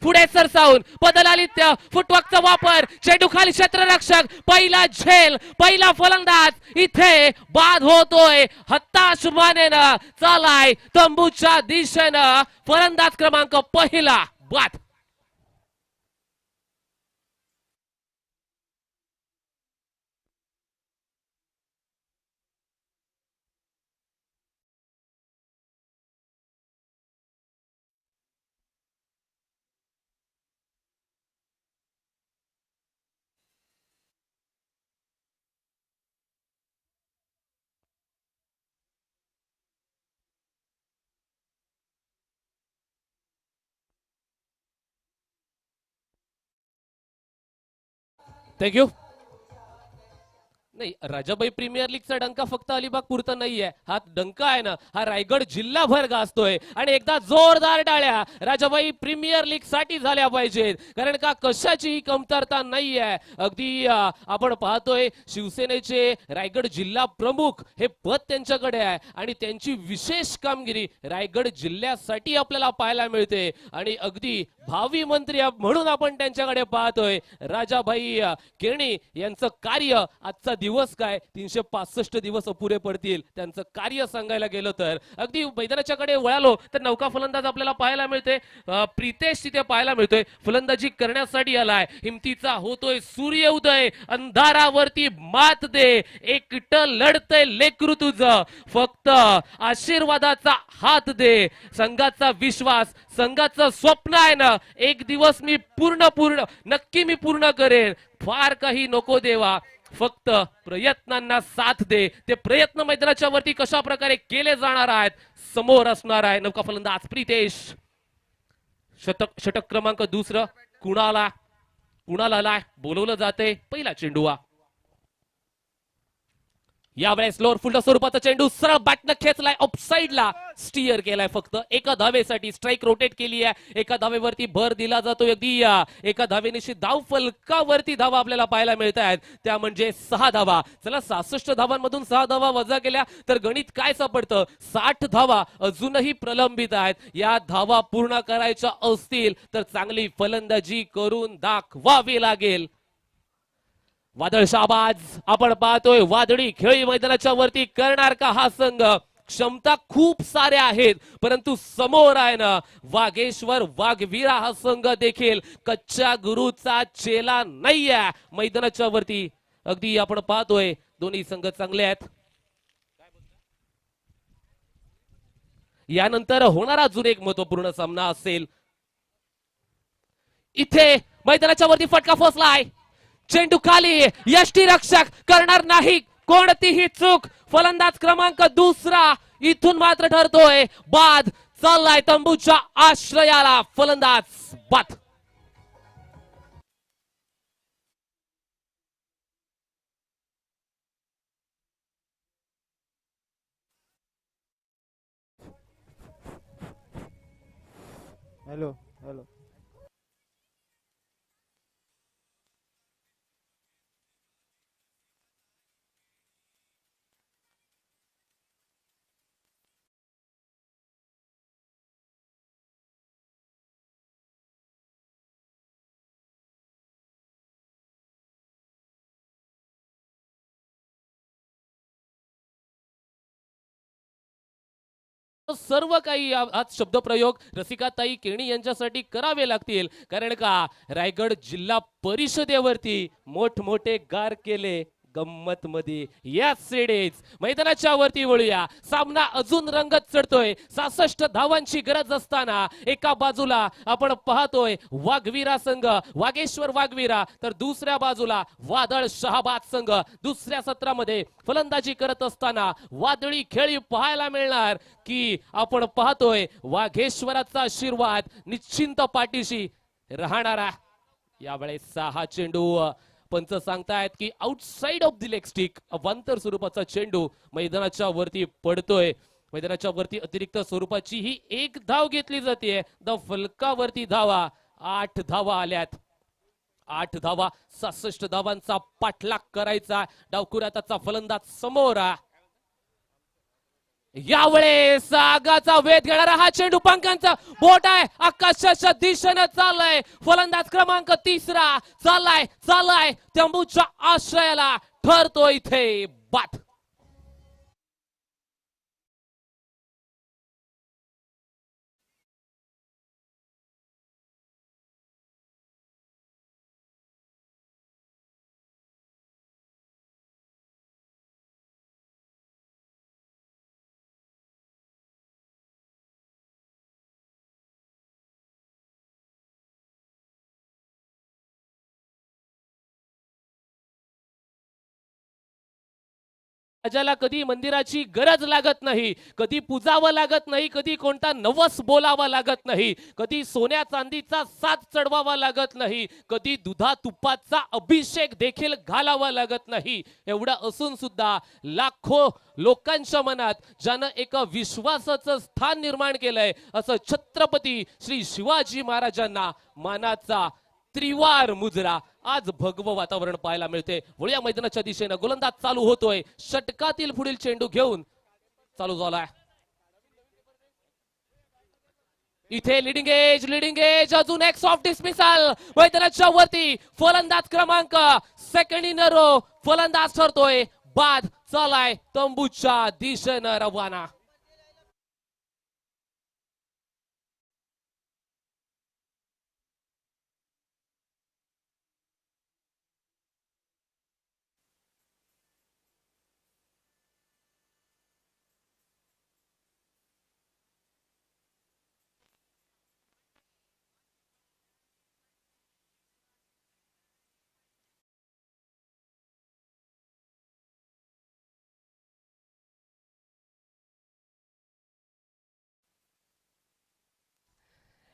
पुढे सरसावून बदलालित्य फुटवर्कचा वापर. चेंडू खाली क्षेत्ररक्षक. पहिला झेल. पहिला फलंदाज इथे बाद होतोय. हताश मानेनं चालाय तंबूच्या दिशेनं. फलंदाज क्रमांक पहिला बाद. थँक्यू. नाही, राजाबाई प्रीमियर लीगचा डंका फक्त अलिबाग पुरता नाहीये. हा डंका आहे ना, हा रायगड जिल्हाभर गाजतोय. आणि एकदा जोरदार टाळ्या राजाबाई प्रीमियर लीग साठी झाल्या पाहिजेत, कारण का कशाचीही कमतरता नाहीये. अगदी आपण पाहतोय शिवसेनेचे रायगड जिल्हा प्रमुख हे पद त्यांच्याकडे आहे आणि त्यांची विशेष कामगिरी रायगड जिल्ह्यासाठी आपल्याला पाहायला मिळते. आणि अगदी भावी मंत्री म्हणून आपण त्यांच्याकडे पाहतोय. राजाबाई केणी यांचं कार्य, आजचा दिवस काय 365 दिवस अपुरे पडतील त्यांचं कार्य सांगायला गेलं तर. अगदी मैदानाच्याकडे वळालो तर नौका फलंदाज आपल्याला पाहायला मिळते. प्रितेश तिथे पाहायला मिळतोय, फलंदाजी करण्यासाठी आलाय. हिमतीचा होतोय सूर्य उदय, अंधारावरती मात दे, एकटं लढतंय लेकरू तुझं, फक्त आशीर्वादाचा हात दे. संघाचा विश्वास, संघाचं स्वप्न आहे ना, एक दिवस मी नक्की मी पूर्ण करेन. फार काही नको देवा, फक्त प्रयत्नांना साथ दे. ते प्रयत्न मैदानाच्या वरती कशा प्रकारे केले जाणार आहेत समोर असणार आहे. नौका फलंदाज प्रितेश, षटक क्रमांक दुसरं कुणाला बोलवलं जाते. पहिला चेंडू यावेळेस लोअर फुलटॉस स्वरूपाचा चेंडू सरळ बॅटनं खेचलाय, ऑफसाईडला स्टिअर केलाय. फक्त एका धावेसाठी स्ट्राईक रोटेट केली आहे. एका धावेवरती भर दिला जातो. अगदी एका धावेनिशी धाव फलकावरती धावा आपल्याला पाहायला मिळत आहेत, त्या म्हणजे 6 धावा. चला, 66 धावांमधून 6 धावा वजा केल्या तर गणित काय सापडतं, 60 धावा अजूनही प्रलंबित आहेत. या धावा पूर्ण करायच्या असतील तर चांगली फलंदाजी करून दाखवावी लागेल. वादळ शाहबाज आपण पाहतोय, वादळी खेळी मैदानाच्या वरती करणार का हा संघ. क्षमता खूप साऱ्या आहेत, परंतु समोर आहे ना वाघेश्वर वाघवीरा हा संघ देखील कच्च्या गुरुचा चेला नाहीये मैदानाच्या वरती. अगदी आपण पाहतोय दोन्ही संघ चांगले आहेत. यानंतर होणारा अजून एक महत्वपूर्ण सामना असेल. इथे मैदानाच्या वरती फटका फसलाय, चेंडू खाली, यष्टीरक्षक करणार नाही कोणतीही चूक. फलंदाज क्रमांक दुसरा इथून मात्र ठरतोय बाद. चाललाय तंबूच्या आश्रयाला फलंदाज बाद. हॅलो हॅलो सर्व काही आज शब्दप्रयोग रसिकाताई केणी यांच्यासाठी करावे लागतील, कारण का रायगड जिल्हा परिषदेवरती मोठमोठे गार केले गंमत मध्ये. या सेडेज मैदानाच्या वरती वळूया. सामना अजून रंगत चढतोय. 66 धावांची गरज असताना एका बाजूला आपण पाहतोय वाघवीरा संघ, वाघेश्वर वाघवीरा, तर दुसऱ्या बाजूला वादळ शहाबाद संघ. दुसऱ्या सत्रामध्ये फलंदाजी करत असताना वादळी खेळी पाहायला मिळणार की आपण पाहतोय वाघेश्वराचा आशीर्वाद निश्चिंत पाठीशी राहणारा. यावेळेस हा चेंडू पंच सांगतायत की outside off the leg stick, अवांतर स्वरूपाचा चेंडू मैदानाच्या वरती पडतोय. मैदानाच्या वरती अतिरिक्त स्वरूपाची ही एक धाव घेतली जाते. फलकावरती धावा 8 धावा आल्यात. 8 धावा, 66 धावांचा पाठलाग करायचा. डावखुराताचा फलंदाज समोर. यावेळेस आगाचा वेध घेणारा हा चेंडू पंखांचा बोट आहे, आकाशाच्या दिशेने चाललाय. फलंदाज क्रमांक तिसरा चाललाय तंबूच्या आश्रयाला, ठरतो इथे बाद. राजाला कधी मंदिराची गरज लागत नाही, कधी पूजावं लागत नाही, कधी कोणता नवस बोलावा लागत नाही, कधी सोन्या चांदीचा साज चढवावा लागत नाही, कधी दुधा तुपाचा अभिषेक देखील घालावा लागत नाही. एवढं असून सुद्धा लाखो लोकांच्या मनात ज्यानं एका विश्वासाचं स्थान निर्माण केलंय असं छत्रपती श्री शिवाजी महाराजांना मानाचा त्रिवार मुजरा आज भगवं वातावरण पाहायला मिळते. वळूया मैदानाच्या दिशेनं गोलंदाज चालू होतोय. षटकातील पुढील चेंडू घेऊन चालू झालाय. इथे लिडिंग एज अजून एक सॉफ्ट डिस्मिसल. मैदानाच्या वरती फलंदाज क्रमांक सेकंड इन रो फलंदाज ठरतोय. बाद चालाय तंबूच्या दिशेनं रवाना.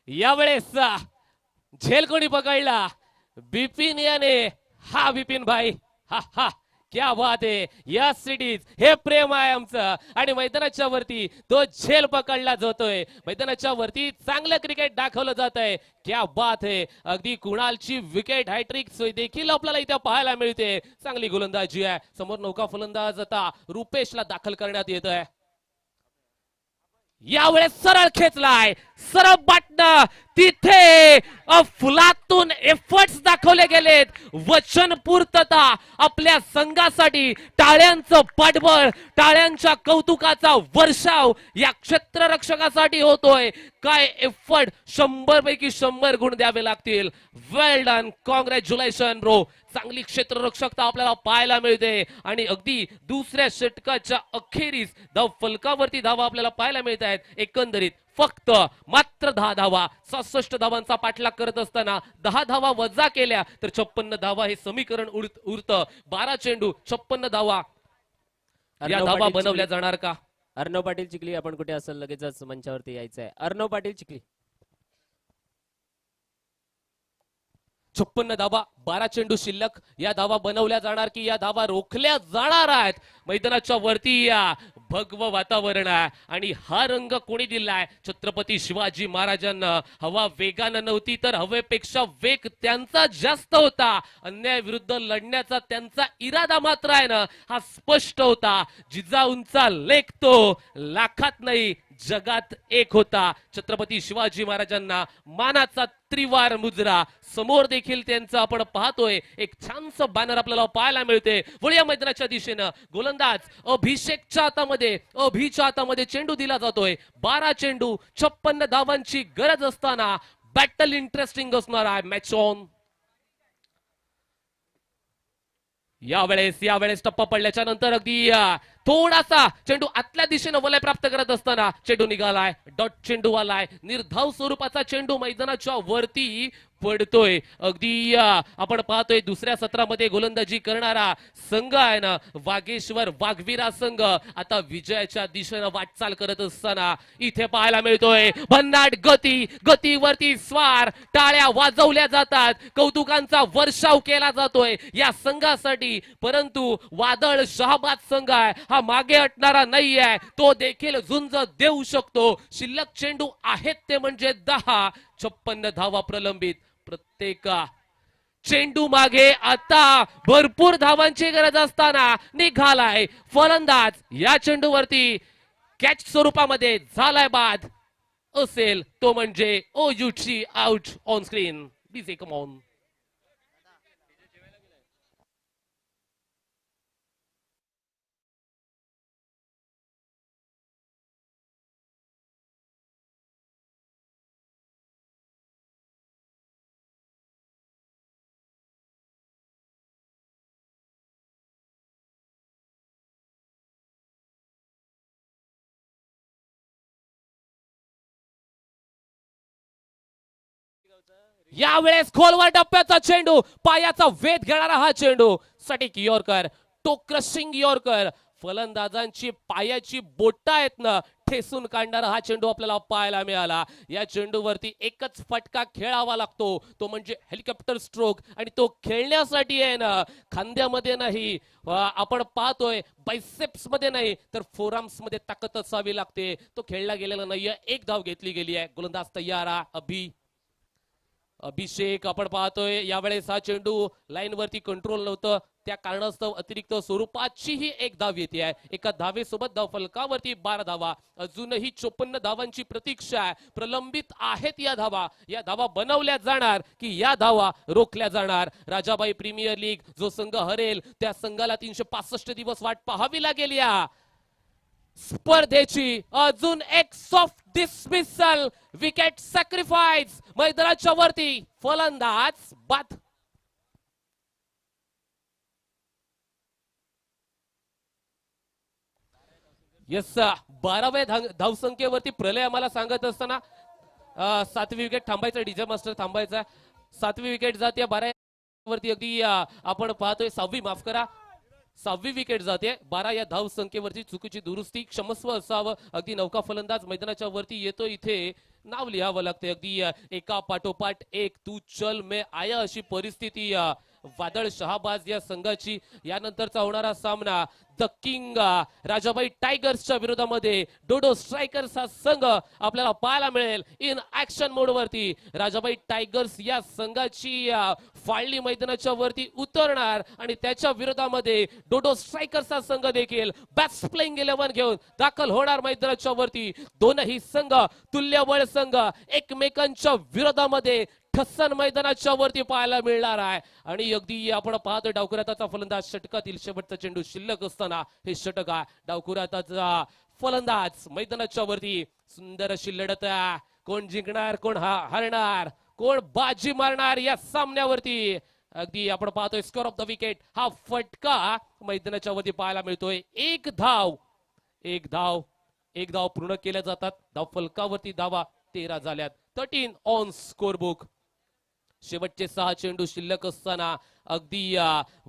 यावेळेस झेल कोणी पकडला? बिपिन याने. हा बिपिन भाई, हा हा क्या बात आहे. या सिटीज हे प्रेम आहे आमचं. आणि मैदानाच्या वरती तो झेल पकडला जातोय. मैदानाच्या वरती चांगलं क्रिकेट दाखवलं जात आहे. क्या बात आहे. अगदी कुणालची विकेट हॅट्रिक देखील आपल्याला इथे पाहायला मिळते. चांगली गोलंदाजी आहे. समोर नौका फलंदाज आता रुपेशला दाखल करण्यात येत आहे. यावेळेस सरळ खेचलाय, सरळ बाटणं. तिथे फुलातून एफर्ट्स दाखवले गेलेत. वचन पूर्तता आपल्या संघासाठी. टाळ्यांचं पाठबळ, टाळ्यांच्या कौतुकाचा वर्षाव या क्षेत्ररक्षकासाठी होतोय. काय एफर्ट, 100 पैकी 100 गुण द्यावे लागतील. वेल डन, कॉंग्रॅच्युलेशन ब्रो. चांगली क्षेत्ररक्षकता आपल्याला पाहायला मिळते. आणि अगदी दुसऱ्या षटकाच्या अखेरीस धाव फलकावरती धावा आपल्याला पाहायला मिळत आहेत. एकंदरीत फक्त मात्र 10 धावा. 66 धावांचा पाठलाग करत असताना 10 धावा वजा केल्या तर 56 धावा हे समीकरण उरतं. 12 चेंडू 56 धावा. या धावा बनवल्या जाणार का? अर्णव पाटील चिखली, आपण कुठे असेल लगेचच मंचावरती यायचंय. अर्णव पाटील चिखली. 56 धावा, 12 चेंडू शिल्लक. या धावा बनवल्या जाणार की या धावा रोखल्या जाणार आहेत? मैदानाच्या वरती या भगवं वातावरण आहे. आणि हा रंग कोणी दिलाय? छत्रपती शिवाजी महाराजांना. हवा वेगानं नव्हती तर हवेपेक्षा वेग त्यांचा जास्त होता. अन्याय विरुद्ध लढण्याचा त्यांचा इरादा मात्र आहे ना, हा स्पष्ट होता. जिजाऊंचा लेख तो लाखात नाही जगात एक होता. छत्रपती शिवाजी महाराजांना मानाचा त्रिवार मुजरा. समोर देखील त्यांचं आपण पाहतोय एक छानसं बॅनर आपल्याला पाहायला मिळते. वळूया मैदानाच्या दिशेनं. गोलंदाज अभिषेकच्या हातामध्ये चेंडू दिला जातोय. 12 चेंडू 56 धावांची गरज असताना बॅटल इंटरेस्टिंग असणार आहे. Match on. यावेळेस टप्पा पडल्याच्या नंतर अगदी थोडासा चेंडू आतल्या दिशेनं वलय प्राप्त करत असताना चेंडू निघालाय. डॉट चेंडू आलाय. निर्धाव स्वरूपाचा चेंडू मैदानाच्या वरती पडतोय. अगदी आपण पाहतोय दुसऱ्या सत्रामध्ये गोलंदाजी करणारा संघ आहे ना, वागेश्वर वाघवीरा संघ आता विजयाच्या दिशेनं वाटचाल करत असताना इथे पाहायला मिळतोय भन्नाट गतीवरती स्वार. टाळ्या वाजवल्या जातात. कौतुकांचा वर्षाव केला जातोय या संघासाठी. परंतु वादळ शहाबाद संघ आहे हा मागे हटणारा नाही आहे. तो देखील झुंज देऊ शकतो. शिल्लक चेंडू आहेत ते म्हणजे 10. 56 धावा प्रलंबित. प्रत्येक चेंडू मागे आता भरपूर धावांची गरज असताना निघालाय फलंदाज. या चेंडूवरती कॅच स्वरूपामध्ये झालाय बाद. असेल तो म्हणजे ओयुची out on screen. DJ come on. यावेळेस खोलवर टप्प्याचा चेंडू. पायाचा वेध घेणारा हा चेंडू. सटीक यॉर्कर, टो क्रशिंग यॉर्कर. फलंदाजांची पायाची बोटं आहेत ना ठेसून काढणारा हा चेंडू आपल्याला पाहायला मिळाला. या चेंडूवरती एकच फटका खेळावा लागतो, तो म्हणजे हेलिकॉप्टर स्ट्रोक. आणि तो खेळण्यासाठी आहे ना खांद्यामध्ये नाही, आपण पाहतोय बायसेप्स मध्ये नाही तर फोराम्स मध्ये ताकद असावी लागते. तो खेळला गेलेला नाहीये. एक धाव घेतली गेली आहे. गोलंदाज तयार आहे. अभिषेक आपण पाहतोय यावेळेस हा चेंडू लाईन वरती कंट्रोल नव्हतं, त्या कारणास्तव अतिरिक्त स्वरूपाची ही एक धाव येते आहे. एका धावेसोबत धाव फलकावरती 12 धावा. अजूनही 54 धावांची प्रतीक्षा आहे. प्रलंबित आहेत या धावा. या धावा बनवल्या जाणार की या धावा रोखल्या जाणार. राजाबाई प्रीमियर लीग जो संघ हरेल त्या संघाला 365 दिवस वाट पाहावी लागेल. या स्पर्धेची अजून एक सॉफ्ट डिसमिसल, विकेट सॅक्रिफाईस. मैदानाच्या वरती फलंदाज बाद. येस, 12व्या धावसंख्येवरती प्रलय आम्हाला सांगत असताना 7वी विकेट थांबायचं. डीजे मास्टर थांबायचा. 7वी विकेट जाते 12 वरती. अगदी आपण पाहतोय 6वी, माफ करा 6वी विकेट जाते 12 या धाव संख्येवरती. चुकीची दुरुस्ती, क्षमस्व असावं. अगदी नौका फलंदाज मैदानाच्या वरती येतो. इथे नाव लिहावं लागते. अगदी एका पाठोपाठ एक. तू चल मे आया अशी परिस्थिती वादळ शहाबाज या संघाची. यानंतरचा होणारा सामना द किंग राजाबाई टायगर्सच्या विरोधामध्ये डोडो स्ट्रायकर्स हा संघ आपल्याला पाहायला मिळेल इन ऍक्शन मोड वरती. राजाबाई टायगर्स या संघाची फाळणी मैदानाच्या वरती उतरणार आणि त्याच्या विरोधामध्ये डोडो स्ट्रायकर्स हा संघ देखील बॅट्स प्लेइंग 11 घेऊन दाखल होणार मैदानाच्या वरती. दोनही संघ तुल्यबळ संघ एकमेकांच्या विरोधामध्ये ठस्सन मैदानाच्या वरती पाहायला मिळणार आहे. आणि अगदी आपण पाहतो डावखुराताचा फलंदाज षटकातील शेवटचा चेंडू शिल्लक असताना हे षटक आहे. डावखुराताचा फलंदाज मैदानाच्या वरती. सुंदर अशी लढत आहे. कोण जिंकणार, कोण हरणार, कोण बाजी मारणार या सामन्यावरती. अगदी आपण पाहतोय स्कोर ऑफ द विकेट हा फटका मैदानाच्या वरती पाहायला मिळतोय. एक धाव पूर्ण केल्या जातात. धाव फलकावरती धावा 13 झाल्यात. 13 ऑन स्कोर बुक. शेवटचे 6 चेंडू शिल्लक असताना अगदी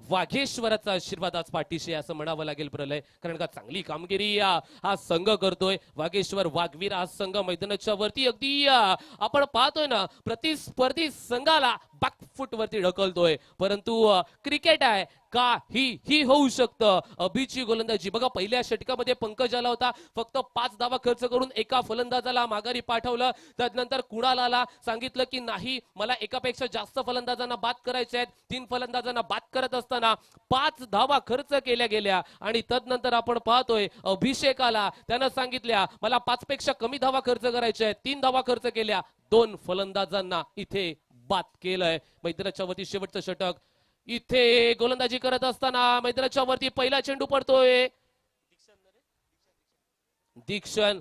वाघेश्वराचा आशीर्वाद आज पाठीशी असं म्हणावं लागेल प्रलय. कारण का चांगली कामगिरी हा संघ करतोय. वाघेश्वर वाघवीर हा संघ मैदानाच्या वरती अगदी आपण पाहतोय ना प्रतिस्पर्धी संघाला बॅकफुट वरती ढकलतोय. परंतु क्रिकेट आहे का ही होऊ शकतं. अभिची गोलंदाजी बघा. पहिल्या षटकामध्ये पंकज आला होता. फक्त 5 धावा खर्च करून एका फलंदाजाला माघारी पाठवलं. त्यानंतर कुणाला सांगितलं की नाही मला एकापेक्षा जास्त फलंदाजांना बाद करायचे आहेत. 3 फलंदाजांना बाद करत असताना 5 धावा खर्च केल्या गेल्या. आणि तदनंतर आपण पाहतोय अभिषेकाला त्यानं सांगितल्या मला 5 पेक्षा कमी धावा खर्च करायच्या आहेत. 3 धावा खर्च केल्या. 2 फलंदाजांना इथे बाद केलंय. मैदानाच्या वरती शेवटचं षटक. इथे गोलंदाजी करत असताना मैदानाच्या वरती पहिला चेंडू पडतोय. दीक्षण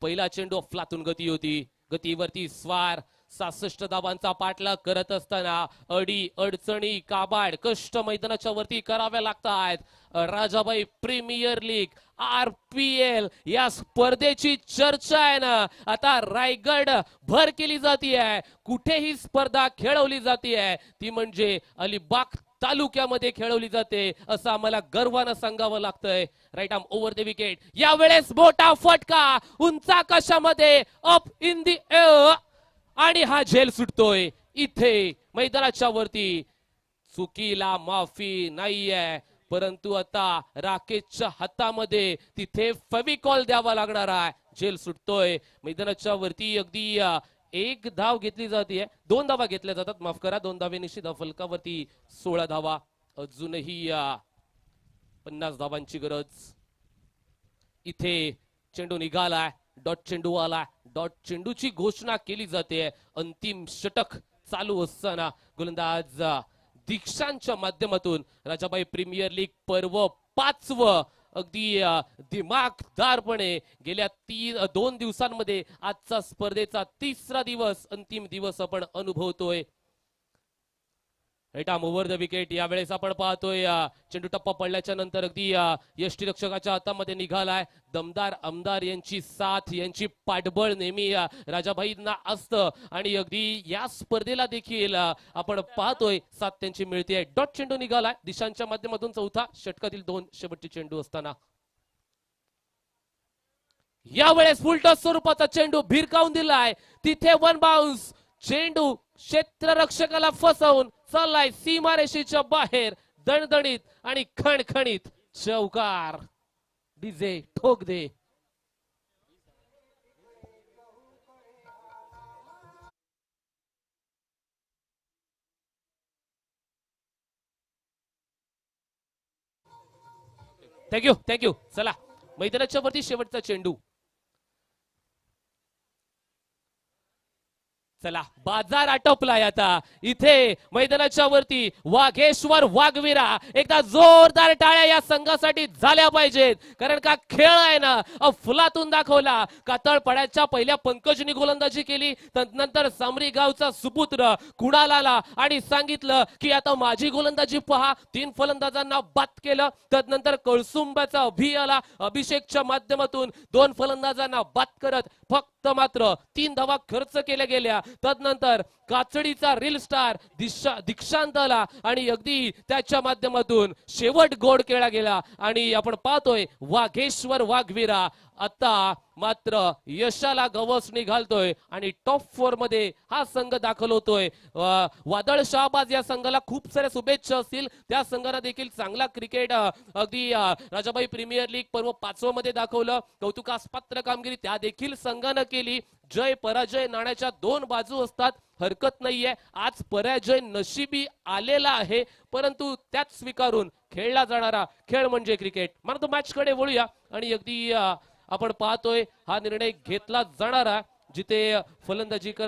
पहिला चेंडू अफलातून गती होती. गतीवरती स्वार 66 धावांचा पाठलाग करत असताना अडी अडचणी काबाड कष्ट मैदानाच्या वरती कराव्या लागतात. राजाबाई प्रीमियर लीग RPL या स्पर्धेची चर्चा आहे ना आता रायगड भर केली जाते. कुठे ही स्पर्धा खेळवली जाते ती म्हणजे अलिबाग तालुक्यामध्ये खेळवली जाते असं आम्हाला गर्वानं सांगावं लागतंय. Right arm over the wicket. यावेळेस मोठा फटका उंच आकाशामध्ये अप इन दी एअर आणि हा झेल सुटतोय. इथे मैदानाच्या वरती चुकीला माफी नाहीये. परंतु आता राकेशच्या हातामध्ये तिथे फेविकॉल द्यावा लागणार आहे. झेल सुटतोय मैदानाच्या वरती. अगदी 1 धाव घेतली जाते. 2 धावा घेतल्या जातात, माफ करा. 2 धावेनिशी धाव फलकावरती 16 धावा. अजूनही 50 धावांची गरज. इथे चेंडू निघालाय. डॉट चेंडू आला. डॉट चेंडूची घोषणा केली जाते. अंतिम षटक चालू असताना गोलंदाज दीक्षांच्या माध्यमातून राजाबाई प्रीमियर लीग पर्व 5वं अगदी दिमागदारपणे गेल्या 2 दिवसांमध्ये आजचा स्पर्धेचा 3रा दिवस अंतिम दिवस आपण अनुभवतोय. Right arm over the wicket. यावेळेस आपण पाहतोय चेंडू टप्पा पडल्याच्या नंतर अगदी यष्टीरक्षकाच्या हातामध्ये निघालाय. दमदार आमदार यांची साथ यांची पाठबळ नेहमी राजाबाईंना असतं आणि अगदी या स्पर्धेला देखील आपण पाहतोय साथ त्यांची मिळते. डॉट चेंडू निघालाय दिशांच्या माध्यमातून. चौथा षटकातील 2 शेवटचे चेंडू असताना यावेळेस फुलटॉस स्वरूपाचा चेंडू भिरकावून दिलाय. तिथे वन बाउन्स. चेंडू क्षेत्ररक्षकाला फसवून चाललाय सीमारेषेच्या बाहेर. दणदणीत आणि खणखणीत चौकार. डीजे ठोक दे. थँक्यू. चला मैदानाच्या वरती शेवटचा चेंडू. चला बाजार आटोपलाय आता. इथे मैदानाच्या वरती वाघेश्वर वाघवीरा. एकदा जोरदार टाळ्या या संघासाठी झाल्या पाहिजेत, कारण का खेळ आहे ना फुलातून दाखवला. कातळपड्याच्या पहिल्या पंकजनी गोलंदाजी केली, नंतर सामरी गावचा सुपुत्र कुणालाला आणि सांगितलं की आता माझी गोलंदाजी पहा. 3 फलंदाजांना बाद केलं. तदनंतर कळसुंबाचा आला. अभिषेकच्या माध्यमातून 2 फलंदाजांना बाद करत फक्त मात्र 3 धावा खर्च केल्या गेल्या. तदनंतर काचडीचा रील स्टार दीक्षांत आला आणि अगदी त्याच्या माध्यमातून शेवट गोड केला गेला. आणि आपण पाहतोय वाघेश्वर वाघवीरा आता मात्र यशाला गवसणी घालतोय आणि टॉप 4 मध्ये हा संघ दाखल होतोय. वादळ शहाबाज या संघाला खूप साऱ्या शुभेच्छा असतील. त्या संघाला देखील चांगला क्रिकेट अगदी राजाबाई प्रीमियर लीग पर्व 5 मध्ये दाखवलं. कौतुकास पात्र कामगिरी त्या देखील संघानं केली. जय पराजय नाण्याच्या 2 बाजू असतात, हरकत नाहीये. आज पराजय नशिबी आलेला आहे, परंतु त्यात स्वीकारून खेळला जाणारा खेळ म्हणजे क्रिकेट. मला तो मॅच कडे वळूया आणि अगदी आपण पाहतोय हा निर्णय घेतला जाणारा जिथे फलंदाजी करत